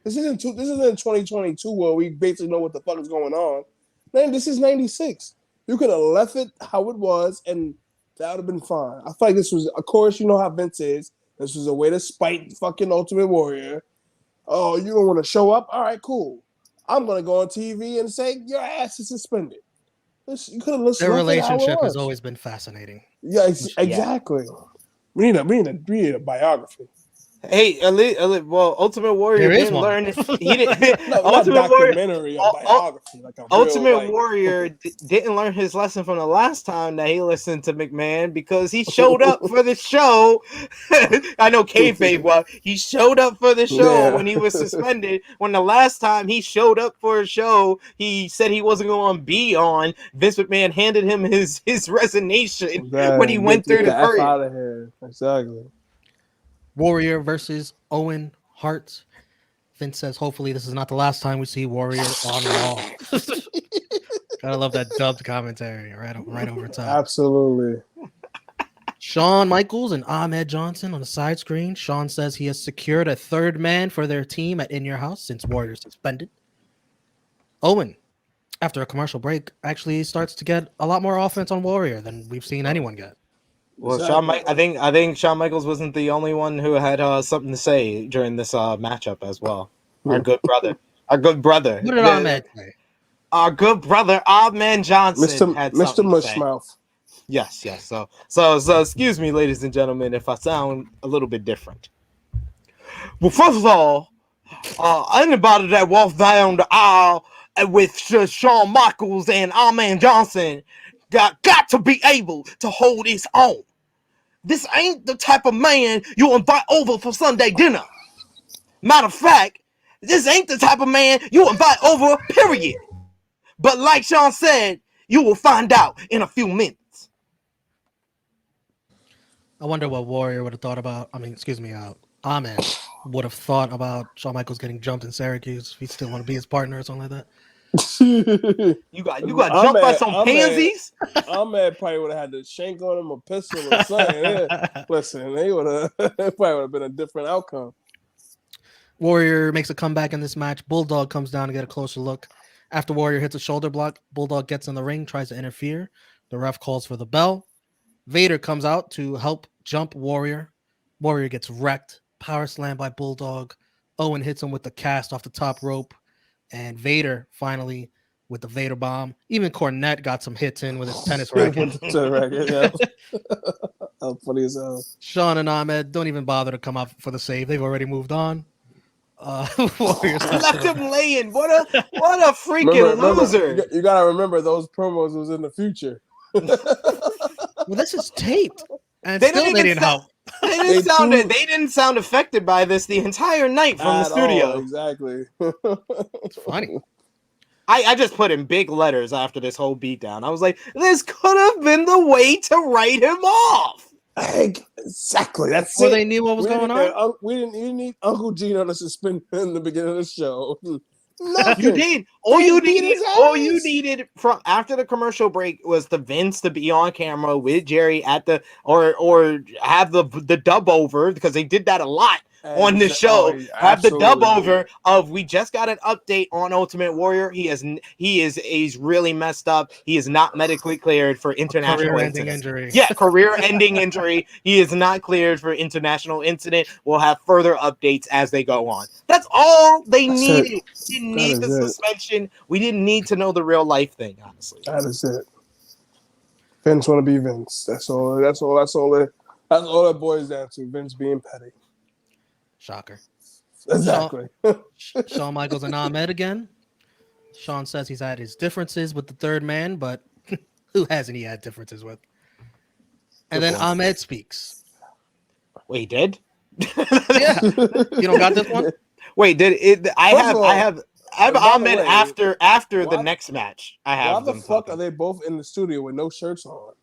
This isn't 2022 where we basically know what the fuck is going on. Man, this is 96. You could have left it how it was, and that would have been fine. I feel like this was, of course, you know how Vince is. This was a way to spite fucking Ultimate Warrior. Oh, you don't want to show up? All right, cool. I'm going to go on TV and say, your ass is suspended. You could have listened. Their relationship has always been fascinating. Yeah, exactly. Yeah. We need a biography. Hey, Ultimate Warrior didn't learn. He didn't. Ultimate Warrior, biography, Ultimate Warrior didn't learn his lesson from the last time that he listened to McMahon because he showed up for the show. I know kayfabe. Well, he showed up for the show when he was suspended. When the last time he showed up for a show, he said he wasn't going to be on. Vince McMahon handed him his resignation when he went through the F out of here. Exactly. Warrior versus Owen Hart. Vince says, hopefully this is not the last time we see Warrior on Raw. Gotta love that dubbed commentary right over top. Absolutely. Shawn Michaels and Ahmed Johnson on the side screen. Shawn says he has secured a third man for their team at In Your House since Warrior suspended. Owen, after a commercial break, actually starts to get a lot more offense on Warrior than we've seen anyone get. Well, I think Shawn Michaels wasn't the only one who had something to say during this matchup as well. Our good brother. What did Ahmed say? Our good brother Ahmed Johnson had Mr. Mushmouth. Yes. So excuse me, ladies and gentlemen, if I sound a little bit different. Well, first of all, anybody that walks down the aisle with Shawn Michaels and Ahmed Johnson got to be able to hold his own. This ain't the type of man you invite over for Sunday dinner. Matter of fact, this ain't the type of man you invite over, period. But like Shawn said, you will find out in a few minutes. I wonder what Warrior would have thought about. Ahmed would have thought about Shawn Michaels getting jumped in Syracuse if he still want to be his partner or something like that. You got jumped by some pansies. Ahmed probably would have had the shank on him, a pistol or something. Listen, they probably would have been a different outcome. Warrior makes a comeback in this match. Bulldog comes down to get a closer look. After Warrior hits a shoulder block, Bulldog gets in the ring, tries to interfere. The ref calls for the bell. Vader comes out to help jump Warrior. Warrior gets wrecked. Power slam by Bulldog. Owen hits him with the cast off the top rope. And Vader finally with the Vader bomb. Even Cornette got some hits in with his tennis racket. Yeah. How funny as hell. Sean and Ahmed don't even bother to come up for the save. They've already moved on. Warriors Left him laying. What a freaking loser. You gotta remember those promos was in the future. Well, this is taped, and They still they didn't help. They didn't sound affected by this the entire night from the studio. Exactly. It's funny. I just put in big letters after this whole beatdown. I was like, this could have been the way to write him off. Exactly. That's Well, it. they knew what was going on. We didn't need Uncle Gino to suspend in the beginning of the show. You did. All you needed from after the commercial break was the Vince to be on camera with Jerry at the or have the dub over, because they did that a lot on the show. Have the dub over of, we just got an update on Ultimate Warrior. He's really messed up. He is not medically cleared for international Career-ending injury. Yeah, career-ending injury. He is not cleared for international incident. We'll have further updates as they go on. That's all they needed. We didn't need the suspension. We didn't need to know the real life thing, honestly. That is it. Vince want to be Vince. That's all that boils down to. Vince being petty. Shocker. Exactly. Shawn Michaels and Ahmed again. Shawn says he's had his differences with the third man, but who hasn't he had differences with? And then Ahmed speaks. Wait, he did? Yeah. You don't got this one? Wait, did it? I have Ahmed after the next match. I have. Why the fuck are they both in the studio with no shirts on?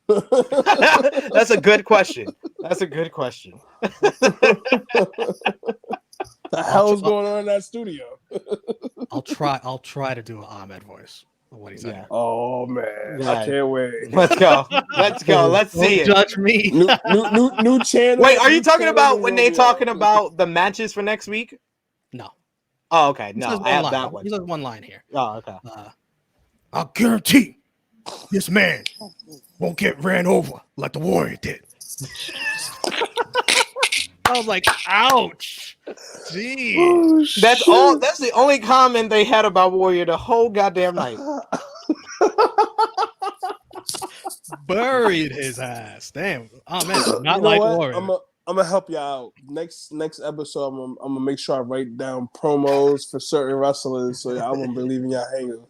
That's a good question. The hell's going on in that studio? I'll try to do an Ahmed voice. What he's saying. Yeah. Oh man, I can't wait. Let's go. Let's see it. Judge me. New channel. Wait, are you talking about when they talking about the matches for next week? No. Oh, okay. No, I have that one. He's like one line here. Oh, okay. I'll guarantee this man won't get ran over like the Warrior did. I was like, ouch. Gee. Oh, That's all. That's the only comment they had about Warrior the whole goddamn night. Buried his ass. Damn. Oh man, not like Warrior. I'm gonna help you out. Next episode, I'm gonna make sure I write down promos for certain wrestlers, so I won't be leaving y'all hanging.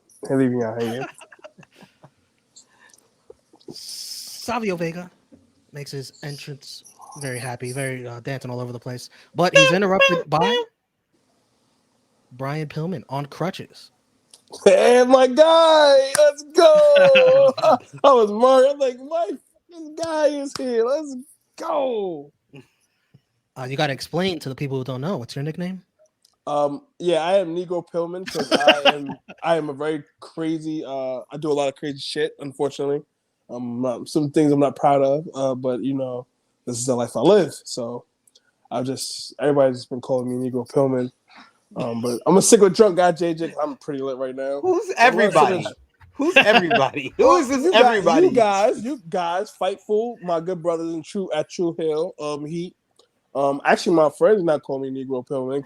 Savio Vega makes his entrance very happy, very dancing all over the place. But he's interrupted by Brian Pillman on crutches. Hey, my guy, let's go. I was Mario. I'm like, this guy is here. Let's go. You got to explain to the people who don't know. What's your nickname? Yeah, I am Negro Pillman because I am a very crazy. I do a lot of crazy shit. Unfortunately, some things I'm not proud of. But you know, this is the life I live. So everybody's just been calling me Negro Pillman. But I'm gonna stick with drunk guy JJ. I'm pretty lit right now. Who's everybody? Who's everybody? Who is this everybody? You guys, Fightful, my good brothers in Tru Heel Heat. Actually, my friends not calling me Negro Pillman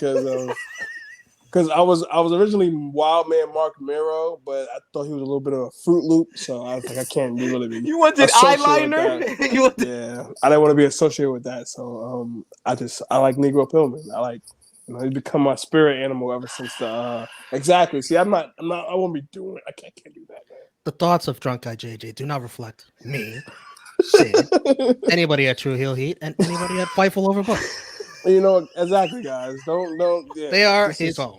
because I was originally Wild Man Mark Miro, but I thought he was a little bit of a Fruit Loop, so I was like, I can't really be. You wanted eyeliner? Yeah, I didn't want to be associated with that, so I like Negro Pillman. I like, he's become my spirit animal ever since the exactly. See, I won't be doing it. I can't do that, man. The thoughts of drunk guy JJ do not reflect me, Sid, anybody at Tru Heel Heat, and anybody at Fightful Overbooked. You know exactly, guys. Don't. Yeah, they are his own.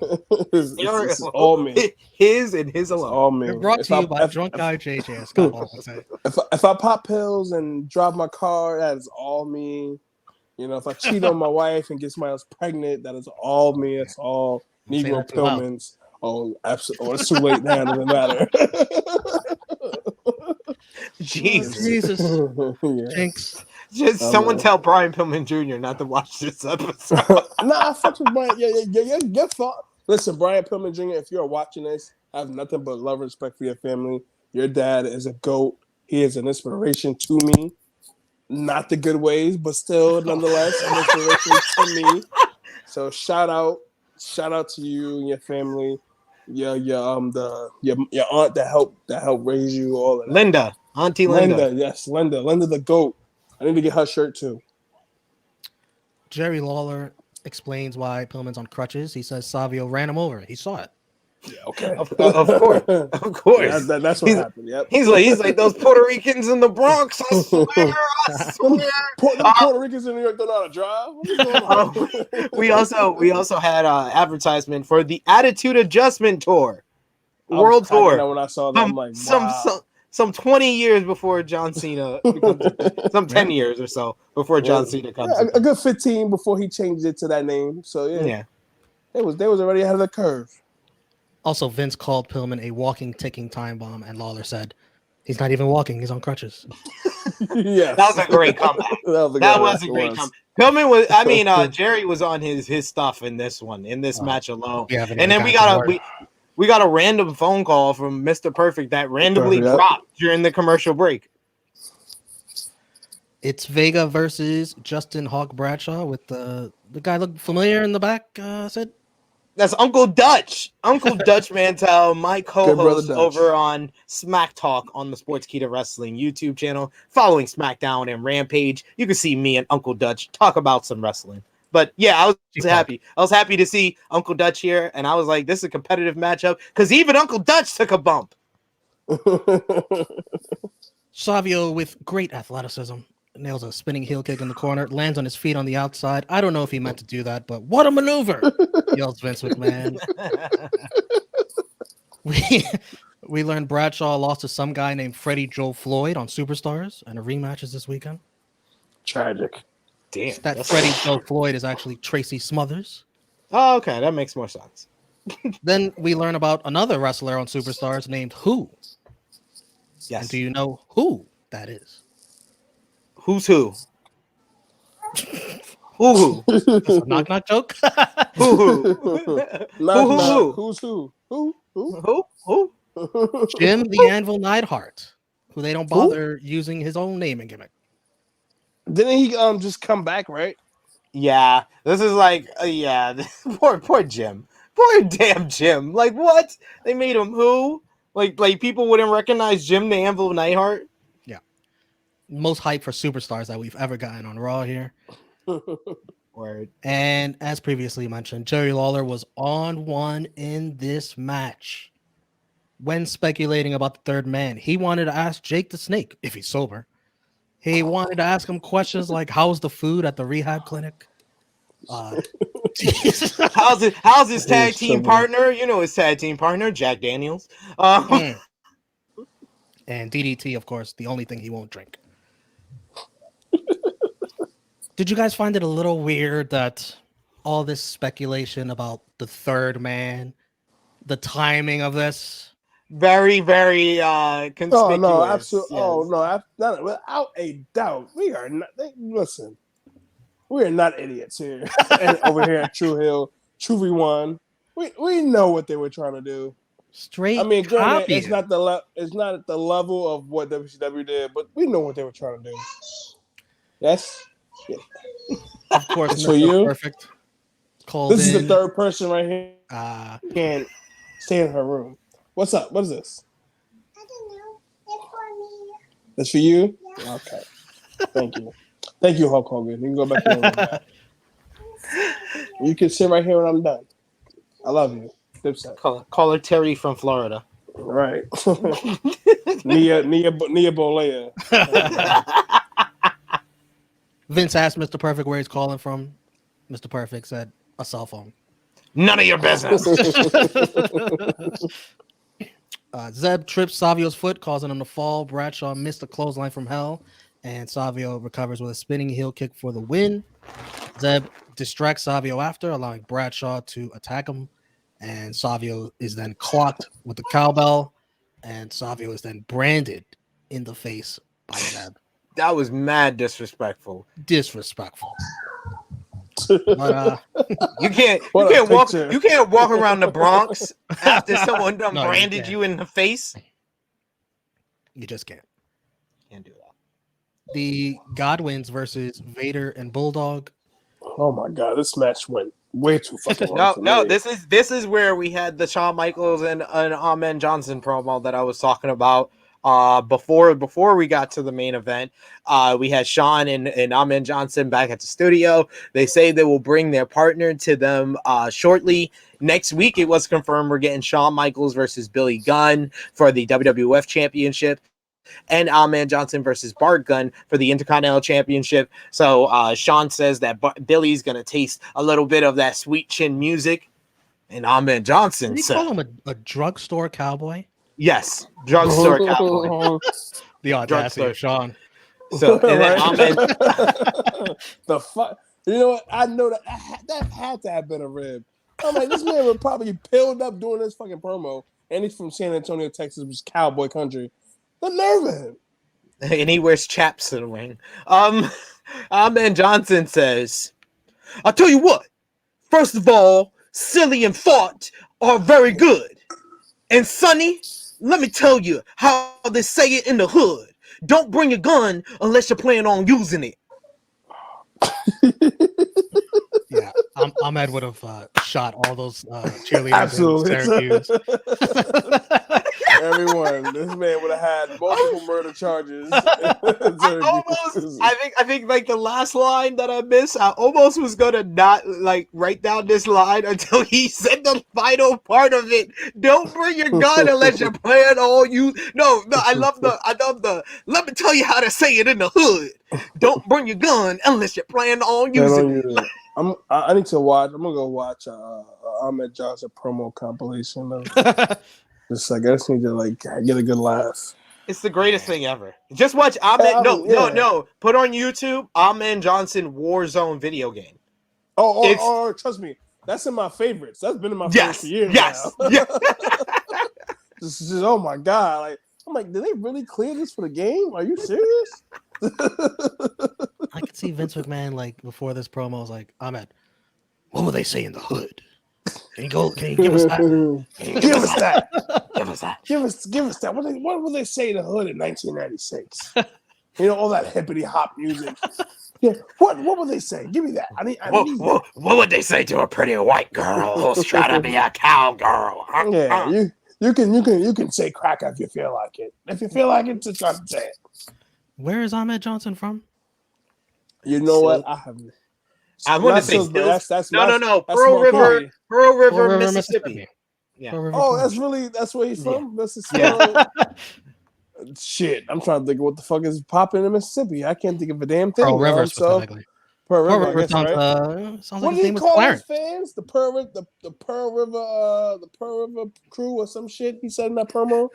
It's all me. His and his alone. All me. They're brought to you by drunk guy JJ. As Scott Hall would say. If I pop pills and drive my car, that is all me. You know, if I cheat on my wife and get somebody else pregnant, that is all me. It's all Negro Pillmans. Oh, absolutely. Oh, it's too late now. It doesn't matter. Jesus. Yeah. Jinx. Just someone tell Brian Pillman Jr. not to watch this episode. Nah, I fucks with Brian. Your thought. Listen, Brian Pillman Jr., if you're watching this, I have nothing but love and respect for your family. Your dad is a GOAT. He is an inspiration to me. Not the good ways, but still, nonetheless, an inspiration to me. So shout out to you and your family. Your aunt that helped raise you, all of that. Auntie Linda. Yes, Linda the GOAT. I need to get her shirt too. Jerry Lawler explains why Pillman's on crutches. He says Savio ran him over. He saw it. Yeah, okay. Of course. That's what happened. Yep. He's like those Puerto Ricans in the Bronx. I swear. Puerto Ricans in New York don't know how to drive. What is going on? We also had advertisement for the Attitude Adjustment Tour, World I was cracking Tour. up when I saw that, I'm like, wow. Some 20 years before John Cena, some 10 years or so before John Cena comes. Yeah, a good 15 before he changed it to that name. So yeah. They was already ahead of the curve. Also, Vince called Pillman a walking, ticking time bomb, and Lawler said, he's not even walking, he's on crutches. Yeah. That was a great comeback. That was a great comeback. Pillman was, Jerry was on his stuff in this match alone. And then we got a random phone call from Mr. Perfect that randomly dropped during the commercial break. It's Vega versus Justin Hawke Bradshaw with the guy looked familiar in the back, Sid? That's Uncle Dutch. Uncle Dutch Mantel, my co-host over on Smack Talk on the Sportskeeda Wrestling YouTube channel. Following SmackDown and Rampage, you can see me and Uncle Dutch talk about some wrestling. But yeah, I was happy. I was happy to see Uncle Dutch here, and I was like, this is a competitive matchup because even Uncle Dutch took a bump. Savio with great athleticism nails a spinning heel kick in the corner, lands on his feet on the outside. I don't know if he meant to do that, but what a maneuver! Yells Vince McMahon. We learned Bradshaw lost to some guy named Freddie Joe Floyd on Superstars, and a rematch is this weekend. Tragic. Damn. That Freddie Joe Floyd is actually Tracy Smothers. Oh, okay. That makes more sense. Then we learn about another wrestler on Superstars named Who. Yes. And do you know who that is? Who's who? Who? That's a knock joke. Who? Who's who? Who? Jim the Anvil Neidhart, who they don't bother using his own name and gimmick. Didn't he just come back, right? Yeah, this is like poor Jim, poor damn Jim. Like what? They made him who? Like people wouldn't recognize Jim the Anvil Neidhart. Yeah, most hype for Superstars that we've ever gotten on Raw here. Word. And as previously mentioned, Jerry Lawler was on one in this match. When speculating about the third man, he wanted to ask Jake the Snake if he's sober. He wanted to ask him questions like, "How's the food at the rehab clinic?" How's his tag team partner? You know his tag team partner, Jack Daniels. And DDT, of course, the only thing he won't drink. Did you guys find it a little weird that all this speculation about the third man, the timing of this? Very, very conspicuous. Oh no, absolutely. Yes. Oh no, without a doubt, we are not. Listen, we are not idiots here. And over here at Tru Heel, Tru V1, we know what they were trying to do. Straight. I mean, granted, it's it. not it's not at the level of what WCW did, but we know what they were trying to do. Yes. Yeah. Of course, it's for you. Perfect. This is the third person right here. Can't stay in her room. What's up? What is this? I don't know. It's for me. That's for you? Yeah. Okay. Thank you. Thank you, Hulk Hogan. You can go back to the room. You can sit right here when I'm done. I love you. Dipset. Call her Terry from Florida. Right. Nia Bolea. Vince asked Mr. Perfect where he's calling from. Mr. Perfect said, a cell phone. None of your business. Zeb trips Savio's foot, causing him to fall. Bradshaw missed a clothesline from hell, and Savio recovers with a spinning heel kick for the win. Zeb distracts Savio after, allowing Bradshaw to attack him, and Savio is then clocked with the cowbell, and Savio is then branded in the face by Zeb. That was mad disrespectful. Disrespectful. But You can't What a walk picture. you can't walk around the Bronx after someone done No, you branded can't. you in the face. you just can't. Can't do that. The Godwins versus Vader and Bulldog. Oh my god, this match went way too fucking long. No, for no, me. this is where we had the Shawn Michaels and Ahmed Johnson promo that I was talking about. Before we got to the main event, we had Shawn and Ahmed Johnson back at the studio. They say they will bring their partner to them shortly. Next week, it was confirmed we're getting Shawn Michaels versus Billy Gunn for the WWF Championship, and Ahmed Johnson versus Bart Gunn for the Intercontinental Championship. So Shawn says that Billy's gonna taste a little bit of that sweet chin music, and Ahmed Johnson Did you said, call him a drugstore cowboy? "Yes, drugstore cowboy." The audacity Drugstore. of Sean. So and then Right? Ahmed, The fuck. You know what? I know that had to have been a rib. I'm like, this man would probably pilled up doing this fucking promo, and he's from San Antonio, Texas, which is cowboy country. The nerve of him. and he wears chaps in the ring. Ahmed Johnson says, "I'll tell you what. First of all, Silly and Fart are very good. And Sonny, let me tell you how they say it in the hood. Don't bring a gun unless you plan on using it." Yeah, Ahmed would have shot all those cheerleaders Absolutely. in Syracuse. Everyone. This man would have had multiple murder charges. I think like the last line that I missed, I almost was gonna not like write down this line until he said the final part of it. Don't bring your gun unless you plan on you. No, I love the. Let me tell you how to say it in the hood. Don't bring your gun unless you plan on using it. I need to watch. I'm gonna go watch Ahmed Johnson promo compilation. Just like I just need to like get a good laugh. It's the greatest thing ever. Just watch Ahmed. No. Put on YouTube Ahmed Johnson Warzone video game. Oh, trust me, that's in my favorites. That's been in my favorites for years now. Yes. Just, oh my god! Like I'm like, did they really clear this for the game? Are you serious? I could see Vince McMahon like before this promo was like, Ahmed, what will they say in the hood? Can you give us that? Give us that. Give us that. Give us that. What will they say in the hood in 1996? You know, all that hippity hop music. Yeah. What would they say? Give me that. I need What would they say to a pretty white girl who's trying to be a cowgirl? Yeah, you can say crack if you feel like it. If you feel like it, just try to say it. Where is Ahmed Johnson from? You know what? I haven't. I want to say that's no. that's Pearl River, River, Mississippi. Yeah. Pearl River, Oh, that's where he's from. Mississippi. Yeah. Shit, I'm trying to think of what the fuck is popping in Mississippi. I can't think of a damn thing. Pearl River So specifically. Pearl Pearl River, I River guess, sounds, right? sounds What like do a you famous call McLaren. his fans? The Pearl River crew or some shit. He said in that promo.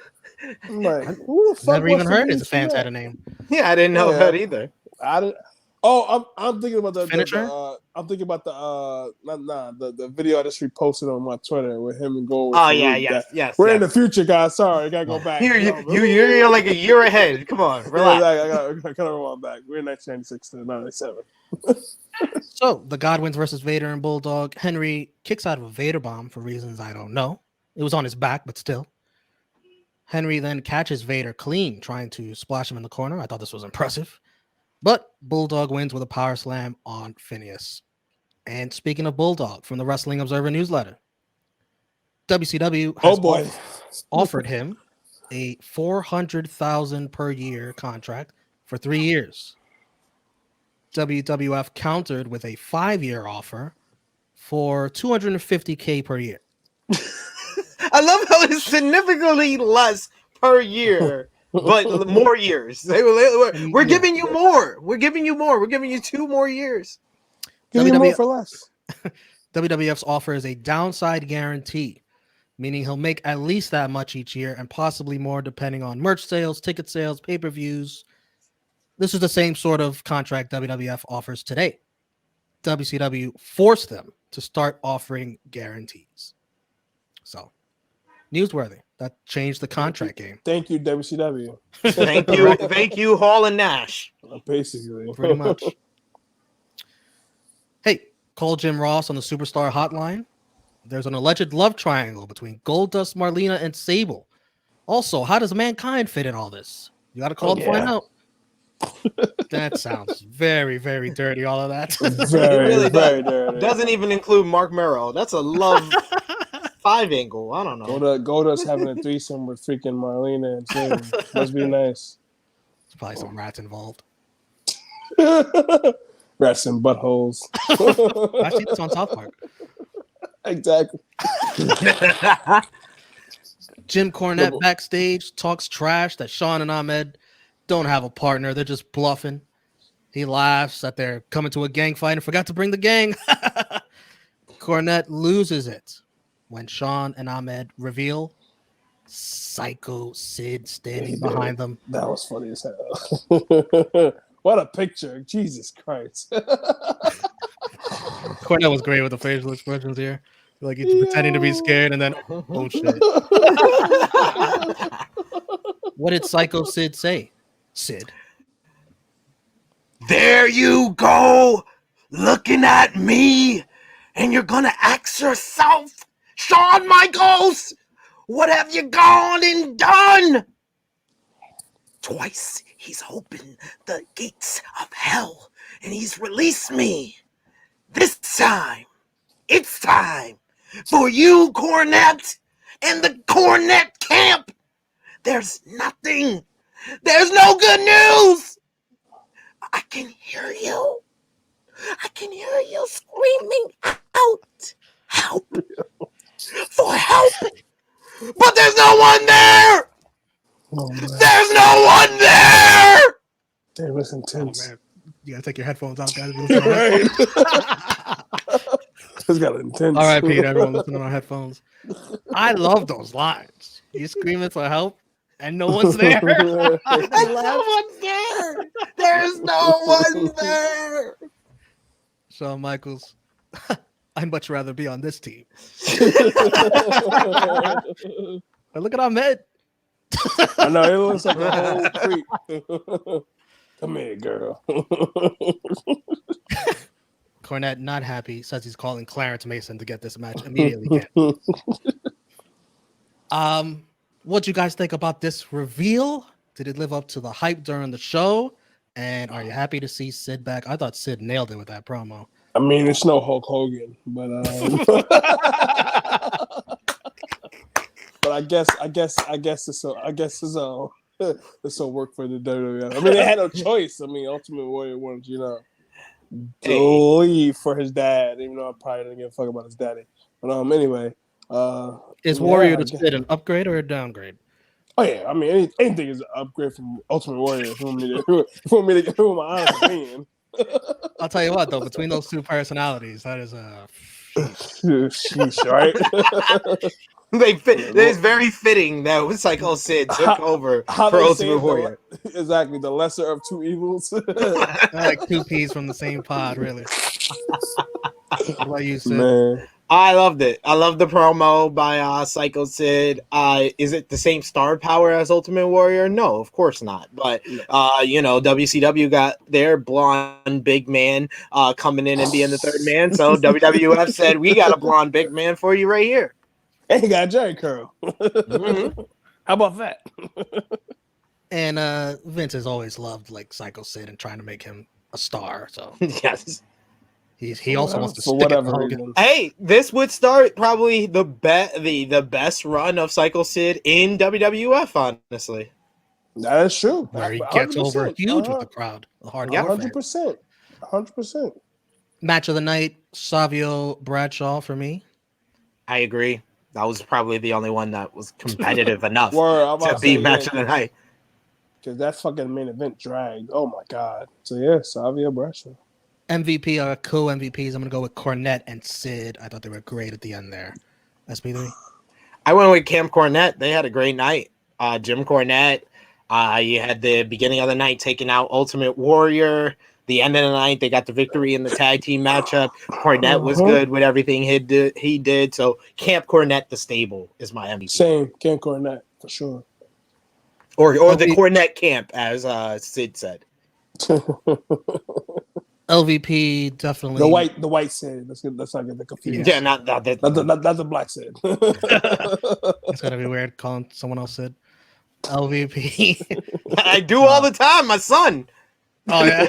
I'm like, who the fuck? Never even wants to heard be his fans that? had a name. Yeah, I didn't know that either. I didn't. Oh, I'm thinking about the Finisher? I'm thinking about the video I just reposted on my Twitter with him and Gold. Oh yeah, yes. We're in the future, guys. Sorry, I gotta go back. You're like a year ahead. Come on, relax. Yeah, I gotta rewind back. We're in 1996 to 97. So the Godwins versus Vader and Bulldog. Henry kicks out of a Vader bomb for reasons I don't know. It was on his back, but still. Henry then catches Vader clean, trying to splash him in the corner. I thought this was impressive. But Bulldog wins with a power slam on Phineas. And speaking of Bulldog, from the Wrestling Observer newsletter, WCW has offered him a $400,000 per year contract for 3 years. WWF countered with a 5-year offer for $250K per year. I love how it's significantly less per year, but more years. We're giving you more. We're giving you more. We're giving you 2 more years. Give me more for less. WWF's offer is a downside guarantee, meaning he'll make at least that much each year and possibly more depending on merch sales, ticket sales, pay-per-views. This is the same sort of contract WWF offers today. WCW forced them to start offering guarantees. So, newsworthy. That changed the contract game. Thank you, WCW. Thank you, Hall and Nash. Basically. Pretty much. Hey, call Jim Ross on the Superstar Hotline. There's an alleged love triangle between Goldust, Marlena, and Sable. Also, how does Mankind fit in all this? You got to call to find out. That sounds very, very dirty, all of that. Very, really very dirty. Doesn't even include Mark Merrow. That's a love 5 angle. I don't know. Goldust having a threesome with freaking Marlena and Sable. Must be nice. There's probably some rats involved. Rats and buttholes. I see this on South Park. Exactly. Jim Cornette backstage talks trash that Sean and Ahmed don't have a partner. They're just bluffing. He laughs that they're coming to a gang fight and forgot to bring the gang. Cornette loses it when Sean and Ahmed reveal Psycho Sid standing behind them. That was funny as hell. What a picture. Jesus Christ. Cornette was great with the facial expressions here. Like he's pretending to be scared and then, oh shit. What did Psycho Sid say? Sid. There you go, looking at me, and you're gonna ask yourself, Shawn Michaels, what have you gone and done? Twice he's opened the gates of hell, and he's released me. This time, it's time for you, Cornette, and the Cornette camp. There's nothing. There's no good news. I can hear you. I can hear you screaming out, help, for help. But there's no one there. There's no one there. Damn, it's intense. Oh, man. You gotta take your headphones out, guys. Right. It's got intense. All right, Pete, everyone listening on headphones. I love those lines. You screaming for help and no one's there. There's no one there. There's no one there. Shawn Michaels, I'd much rather be on this team. But look at Ahmed. I know, it looks like a whole creep. Come here, girl. Cornette not happy, says he's calling Clarence Mason to get this match immediately. What do you guys think about this reveal? Did it live up to the hype during the show? And are you happy to see Sid back? I thought Sid nailed it with that promo. I mean, it's no Hulk Hogan, but but I guess this will work for the WWE. I mean, they had no choice. I mean, Ultimate Warrior wanted, to leave for his dad, even though I probably didn't give a fuck about his daddy. But anyway, is Warrior to Sid an upgrade or a downgrade? Oh yeah, I mean anything is an upgrade from Ultimate Warrior. If you want me to give my honest opinion. I'll tell you what, though, between those two personalities, that is a sheesh, right? It's very fitting that Psycho Sid took over for Ultimate Warrior. Exactly, the lesser of two evils. like two peas from the same pod, really. What about you, Sid? Man. I loved it. I loved the promo by Psycho Sid. Is it the same star power as Ultimate Warrior? No, of course not. But WCW got their blonde big man coming in and being the third man. So WWF said, we got a blonde big man for you right here. And he got a Jerry curl. Mm-hmm. How about that? And Vince has always loved like Psycho Sid and trying to make him a star. So Yes. he also wants to for stick it whatever to Hogan. reason. Hey, this would start probably the best run of Psycho Sid in WWF, honestly. That is true. Where he gets 100%. over huge with the crowd. The hard Yeah, 100%. 100%. Match of the night, Savio Bradshaw for me. I agree. That was probably the only one that was competitive enough I'm about to be say, match of the night. Because that fucking main event dragged. Oh my god. So yeah, Savio Bradshaw. MVP are co-MVPs. I'm going to go with Cornette and Sid. I thought they were great at the end there. SP3. I went with Camp Cornette. They had a great night. Jim Cornette. You had the beginning of the night taking out Ultimate Warrior. the end of the night. They got the victory in the tag team matchup. Cornette was good with everything he did. So Camp Cornette, the stable, is my MVP. Same, Ken Cornette for sure. Or the Cornette camp, as Sid said. LVP definitely. The white Sid. Let's not get the confused. Yeah, not Not the black Sid. It's gonna be weird calling someone else Sid. LVP. I do all the time, my son. Oh yeah.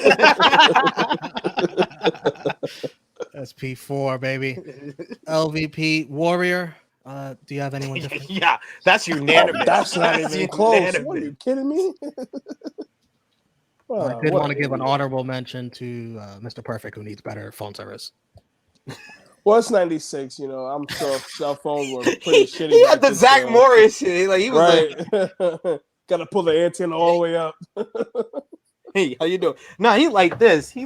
SP4 baby. LVP Warrior. Do you have anyone different? Yeah, that's unanimous. That's not even close. unanimous. What, are you kidding me? I did want to give an honorable mention to Mr. Perfect, who needs better phone service. Well, it's 96. You know, I'm sure cell phones were pretty shitty. He had back the then, Zach so- Morris shit. Like he was right. Got to pull the antenna all the way up. hey, how you doing? No, he like this. He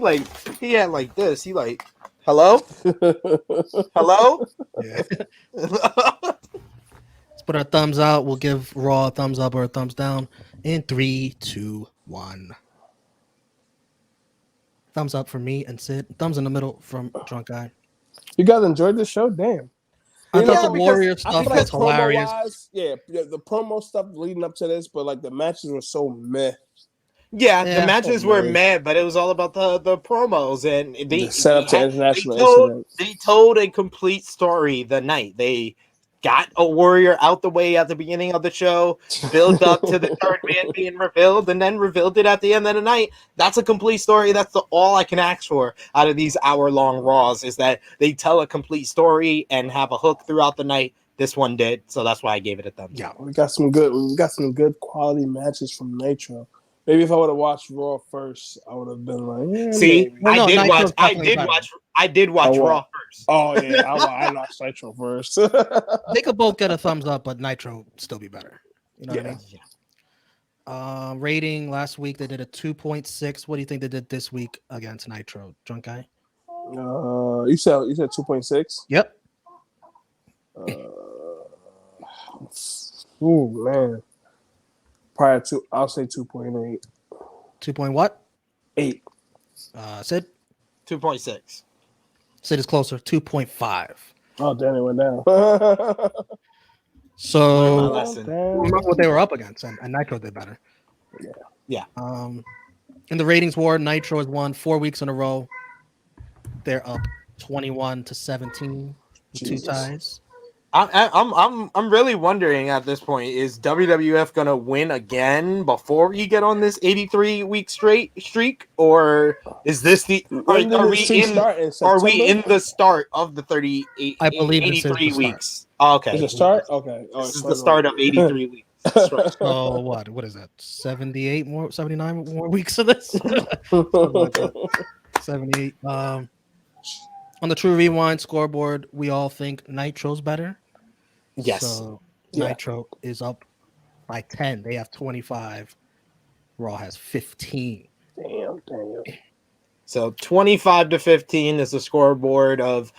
had like this. He like, hello? Hello? Yeah. Let's put our thumbs out. We'll give Raw a thumbs up or a thumbs down in 3, 2, 1. Thumbs up for me and Sid. Thumbs in the middle from Drunk Guy. You guys enjoyed the show? Damn. I You thought know, the because Warrior I stuff feel was hilarious. promo-wise, yeah, the promo stuff leading up to this, but like the matches were so meh. Yeah, Yeah. the matches were man. mad, but it was all about the promos and they The setup to international incidents. they told a complete story the night. They got a Warrior out the way at the beginning of the show, built up to the third man being revealed, and then revealed it at the end of the night. That's a complete story. That's all I can ask for out of these hour-long Raws is that they tell a complete story and have a hook throughout the night. This one did, so that's why I gave it a thumbs. Yeah. up. We got some good quality matches from Nitro. Maybe if I would have watched Raw first, I would have been like, yeah, See, maybe. Well, no, Nitro's I definitely better. did watch Oh, wow. Raw first. Oh yeah, I watched Nitro first. They could both get a thumbs up, but Nitro still be better. You know what I mean? Yeah. Rating last week they did a 2.6. What do you think they did this week against Nitro? Drunk Guy? You said 2.6. Yep. Ooh man, prior to I'll say 2.8. 2 point what? 8. Sid? 2.6. Sid is closer. 2.5. Oh damn, it went down. So Lesson. remember what they were up against, and Nitro did better. Yeah. In the ratings war, Nitro has won 4 weeks in a row. They're up 21-17 with 2 Jesus. ties. I'm really wondering at this point, is WWF gonna win again before we get on this 83-week streak, or is this are we in the start of the 38? I believe this is the 83 start. weeks. Oh, okay, Is it start? Okay. Oh, this is it's the start of 83 weeks. So what is that? 79 more weeks of this? Something like that. 78. On the True Rewind scoreboard, we all think Nitro's better. Yes. So Yeah. Nitro is up by 10. They have 25. Raw has 15. Damn. So 25-15 is the scoreboard of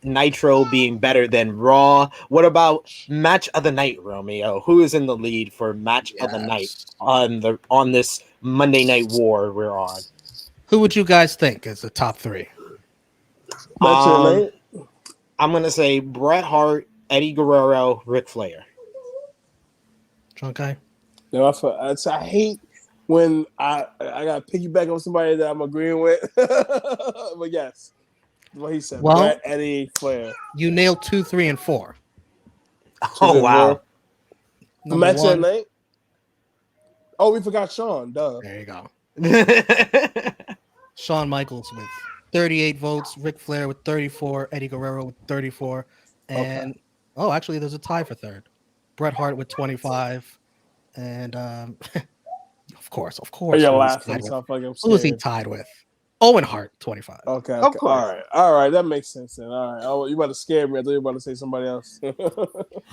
Nitro being better than Raw. What about match of the night, Romeo? Who is in the lead for match of the night on this Monday Night War we're on? Who would you guys think is the top 3? Match I'm gonna say Bret Hart, Eddie Guerrero, Ric Flair. Drunk Guy? No, I hate when I got to piggyback on somebody that I'm agreeing with. But yes, what he said. Well- Bret, Eddie, Flair. You nailed 2, 3, and 4. Oh wow! The Number match of the 1. night. Oh, we forgot Sean. Duh. There you go. Shawn Michaels with 38 votes, Ric Flair with 34, Eddie Guerrero with 34, and actually there's a tie for third. Bret Hart with 25, and of course. Oh, you're who laughing. he's So tied with? I'm Who is he scared. tied with? Owen Hart, 25. Okay. Of course. All right. That makes sense then. All right. Oh, you about to scare me. I thought you were about to say somebody else.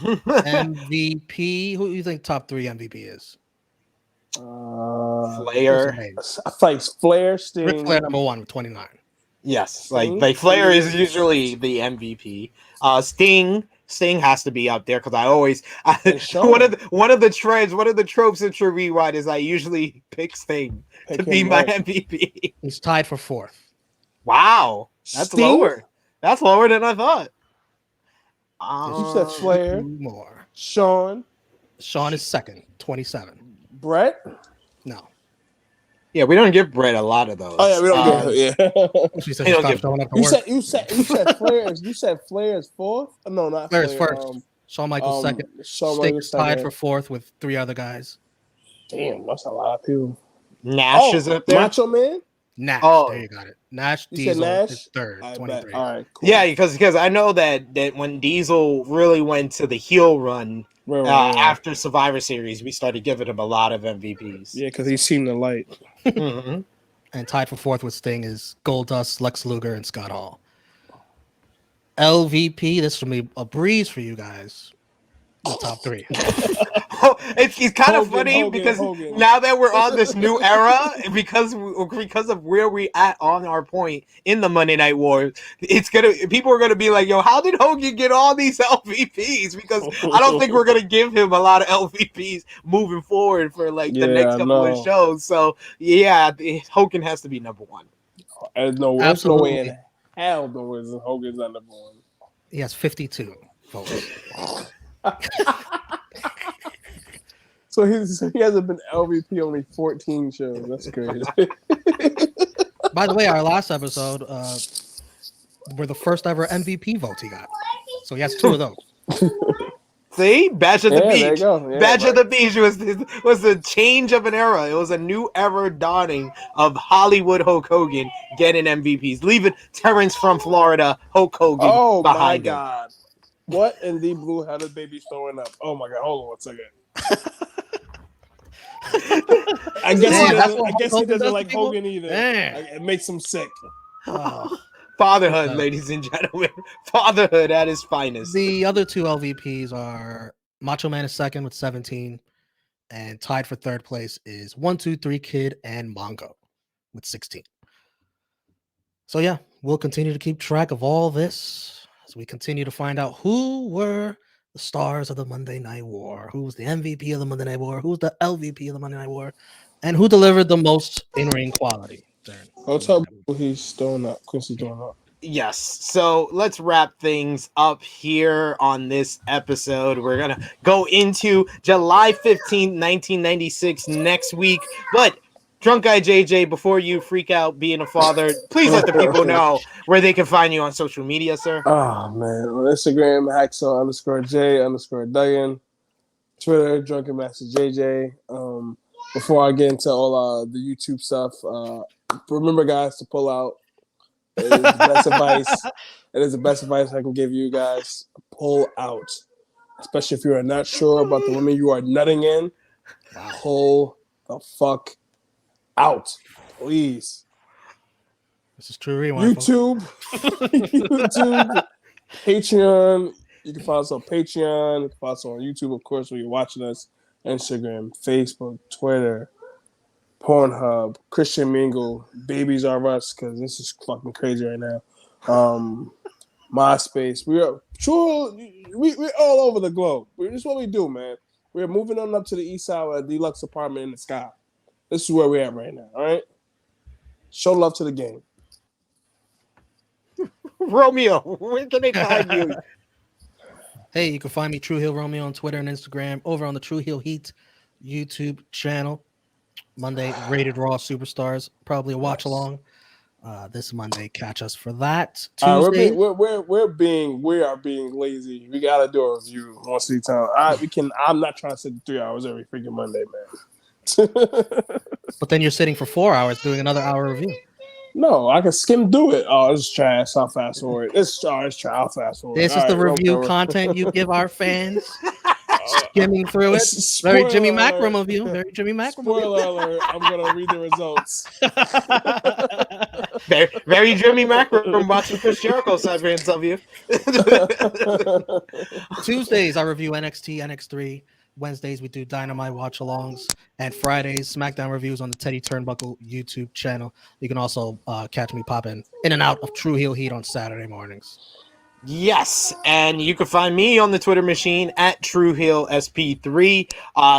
MVP, who do you think top 3 MVP is? Flair. I think Flair, Sting. Ric Flair number 1 with 29. Yes, like Flair is usually the MVP. Sting Sting has to be up there because I always Shawn. one of the tropes in True Rewind is I usually pick Sting to Pick be him, my right. MVP. He's tied for 4th. Wow, that's Sting? lower. That's lower than I thought. You said Flair, 2 more. Shawn, Shawn is 2nd, 27. Brett. No. Yeah, we don't give Brett a lot of those. Oh yeah, we don't get yeah. She said They he don't stopped give- showing up to You work. said Flair is 4th? No, not Flair is Flair. 1st. Shawn Michaels 2nd. Shawn Sting Michaels is tied second. for 4th with 3 other guys. Damn, that's a lot of people. Nash is up there. Macho Man. Nash. Oh. There you got it. Nash You said Diesel Nash? is 3rd, I bet. 23. All right, cool. Yeah, because I know that when Diesel really went to the heel run Right. after Survivor Series, we started giving him a lot of MVPs. Yeah, because he's seen the light. Mhm. And tied for 4th with Sting is Goldust, Lex Luger, and Scott Hall. LVP, this will be a breeze for you guys. The top 3. It's kind of Hogan, funny Hogan, because Hogan. now that we're on this new era, because of where we at on our point in the Monday Night War, people are gonna be like, "Yo, how did Hogan get all these LVPs?" Because I don't think we're gonna give him a lot of LVPs moving forward for the next couple of shows. So yeah, Hogan has to be number 1. There's no way Absolutely. in hell Hogan's not number 1. He has 52 votes. So he hasn't been LVP only 14 shows. That's crazy. By the way, our last episode were the first ever MVP votes he got. So he has 2 of those. See, Bash at the Yeah, there you Beach. go. Yeah, Bash right. at the Beach was a change of an era. It was a new era dawning of Hollywood Hulk Hogan getting MVPs, leaving Terrence from Florida Hulk Hogan Oh my behind him. God. What in the blue hell is baby throwing up? Oh my God. Hold on one second. I guess Man, that's he what doesn't Hogan does to like people? Hogan either. Man. It makes him sick. Oh. Fatherhood, ladies and gentlemen. Fatherhood at its finest. The other 2 LVPs are Macho Man is 2nd with 17, and tied for 3rd place is 1-2-3 Kid and Mongo with 16. So yeah, we'll continue to keep track of all this as we continue to find out who were the stars of the Monday Night War, who was the MVP of the Monday Night War, who was the LVP of the Monday Night War, and who delivered the most in-ring quality. I'll tell you he's throwing up. Quincy's throwing up. Yes. So let's wrap things up here on this episode. We're going to go into July 15th, 1996 next week. But Drunk Guy JJ, before you freak out being a father, please let the people know where they can find you on social media, sir. Oh man. On Instagram, Hacksaw_J_Duggan. Twitter, Drunken Master JJ. Before I get into all the YouTube stuff, remember guys to pull out. It is the best advice. It is the best advice I can give you guys. Pull out. Especially if you're not sure about the women you are nutting in. Pull the fuck out. Please. This is True Rewind. YouTube. YouTube. Patreon. You can follow us on Patreon. You can follow us on YouTube, of course, when you're watching us. Instagram, Facebook, Twitter, Pornhub, Christian Mingle, Babies Are Us, because this is fucking crazy right now. MySpace. We're all over the globe. This is what we do, man. We're moving on up to the east side with a deluxe apartment in the sky. This is where we're at right now, all right? Show love to the game. Romeo, where can they find you? Hey, you can find me Tru Heel Romeo on Twitter and Instagram, over on the Tru Heel Heat YouTube channel. Monday, Rated Raw Superstars, probably a watch along. This Monday, catch us for that. Tuesday, We are being lazy. We gotta do a review once a time. I'm not trying to sit 3 hours every freaking Monday, man. but then you're sitting for 4 hours doing another hour review. No, I can skim through it. Oh, this is trash. I'll fast forward. It's trash. I'll fast forward. This is the review content you give our fans. Skimming through it. Very Jimmy Macrum of you. Very Jimmy Macrum. Spoiler alert, I'm going to read the results. Very Jimmy Macrum watching Chris Jericho side fans of you. Tuesdays, I review NXT, NX3. Wednesdays, we do Dynamite watch-alongs. And Fridays, SmackDown reviews on the Teddy Turnbuckle YouTube channel. You can also catch me popping in and out of Tru Heel Heat on Saturday mornings. Yes, and you can find me on the Twitter machine at Tru Heel SP3.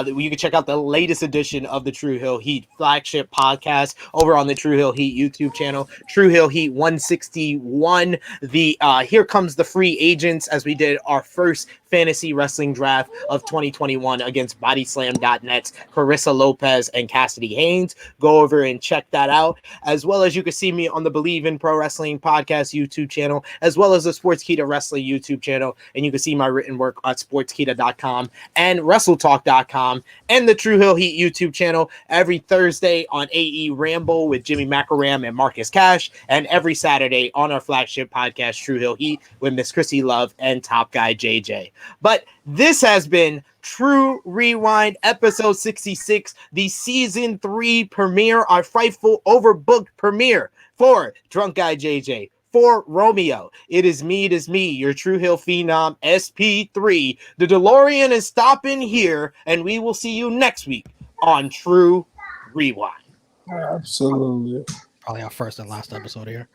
You can check out the latest edition of the Tru Heel Heat flagship podcast over on the Tru Heel Heat YouTube channel, Tru Heel Heat 161. The Here Comes the Free Agents, as we did our first fantasy wrestling draft of 2021 against BodySlam.net's Carissa Lopez and Cassidy Haynes. Go over and check that out, as well as you can see me on the Believe in Pro Wrestling podcast YouTube channel, as well as the Sportskeeda Wrestling YouTube channel, and you can see my written work at sportskeeda.com and WrestleTalk.com and the Tru Heel Heat YouTube channel every Thursday on AE Ramble with Jimmy McElram and Marcus Cash, and every Saturday on our flagship podcast, Tru Heel Heat, with Miss Chrissy Love and Top Guy JJ. But this has been True Rewind, episode 66, the season 3 premiere, our Fightful Overbooked premiere for Drunk Guy JJ, for Romeo. It is me, your Tru Heel Phenom SP3. The DeLorean is stopping here, and we will see you next week on True Rewind. Absolutely. Probably our first and last episode here.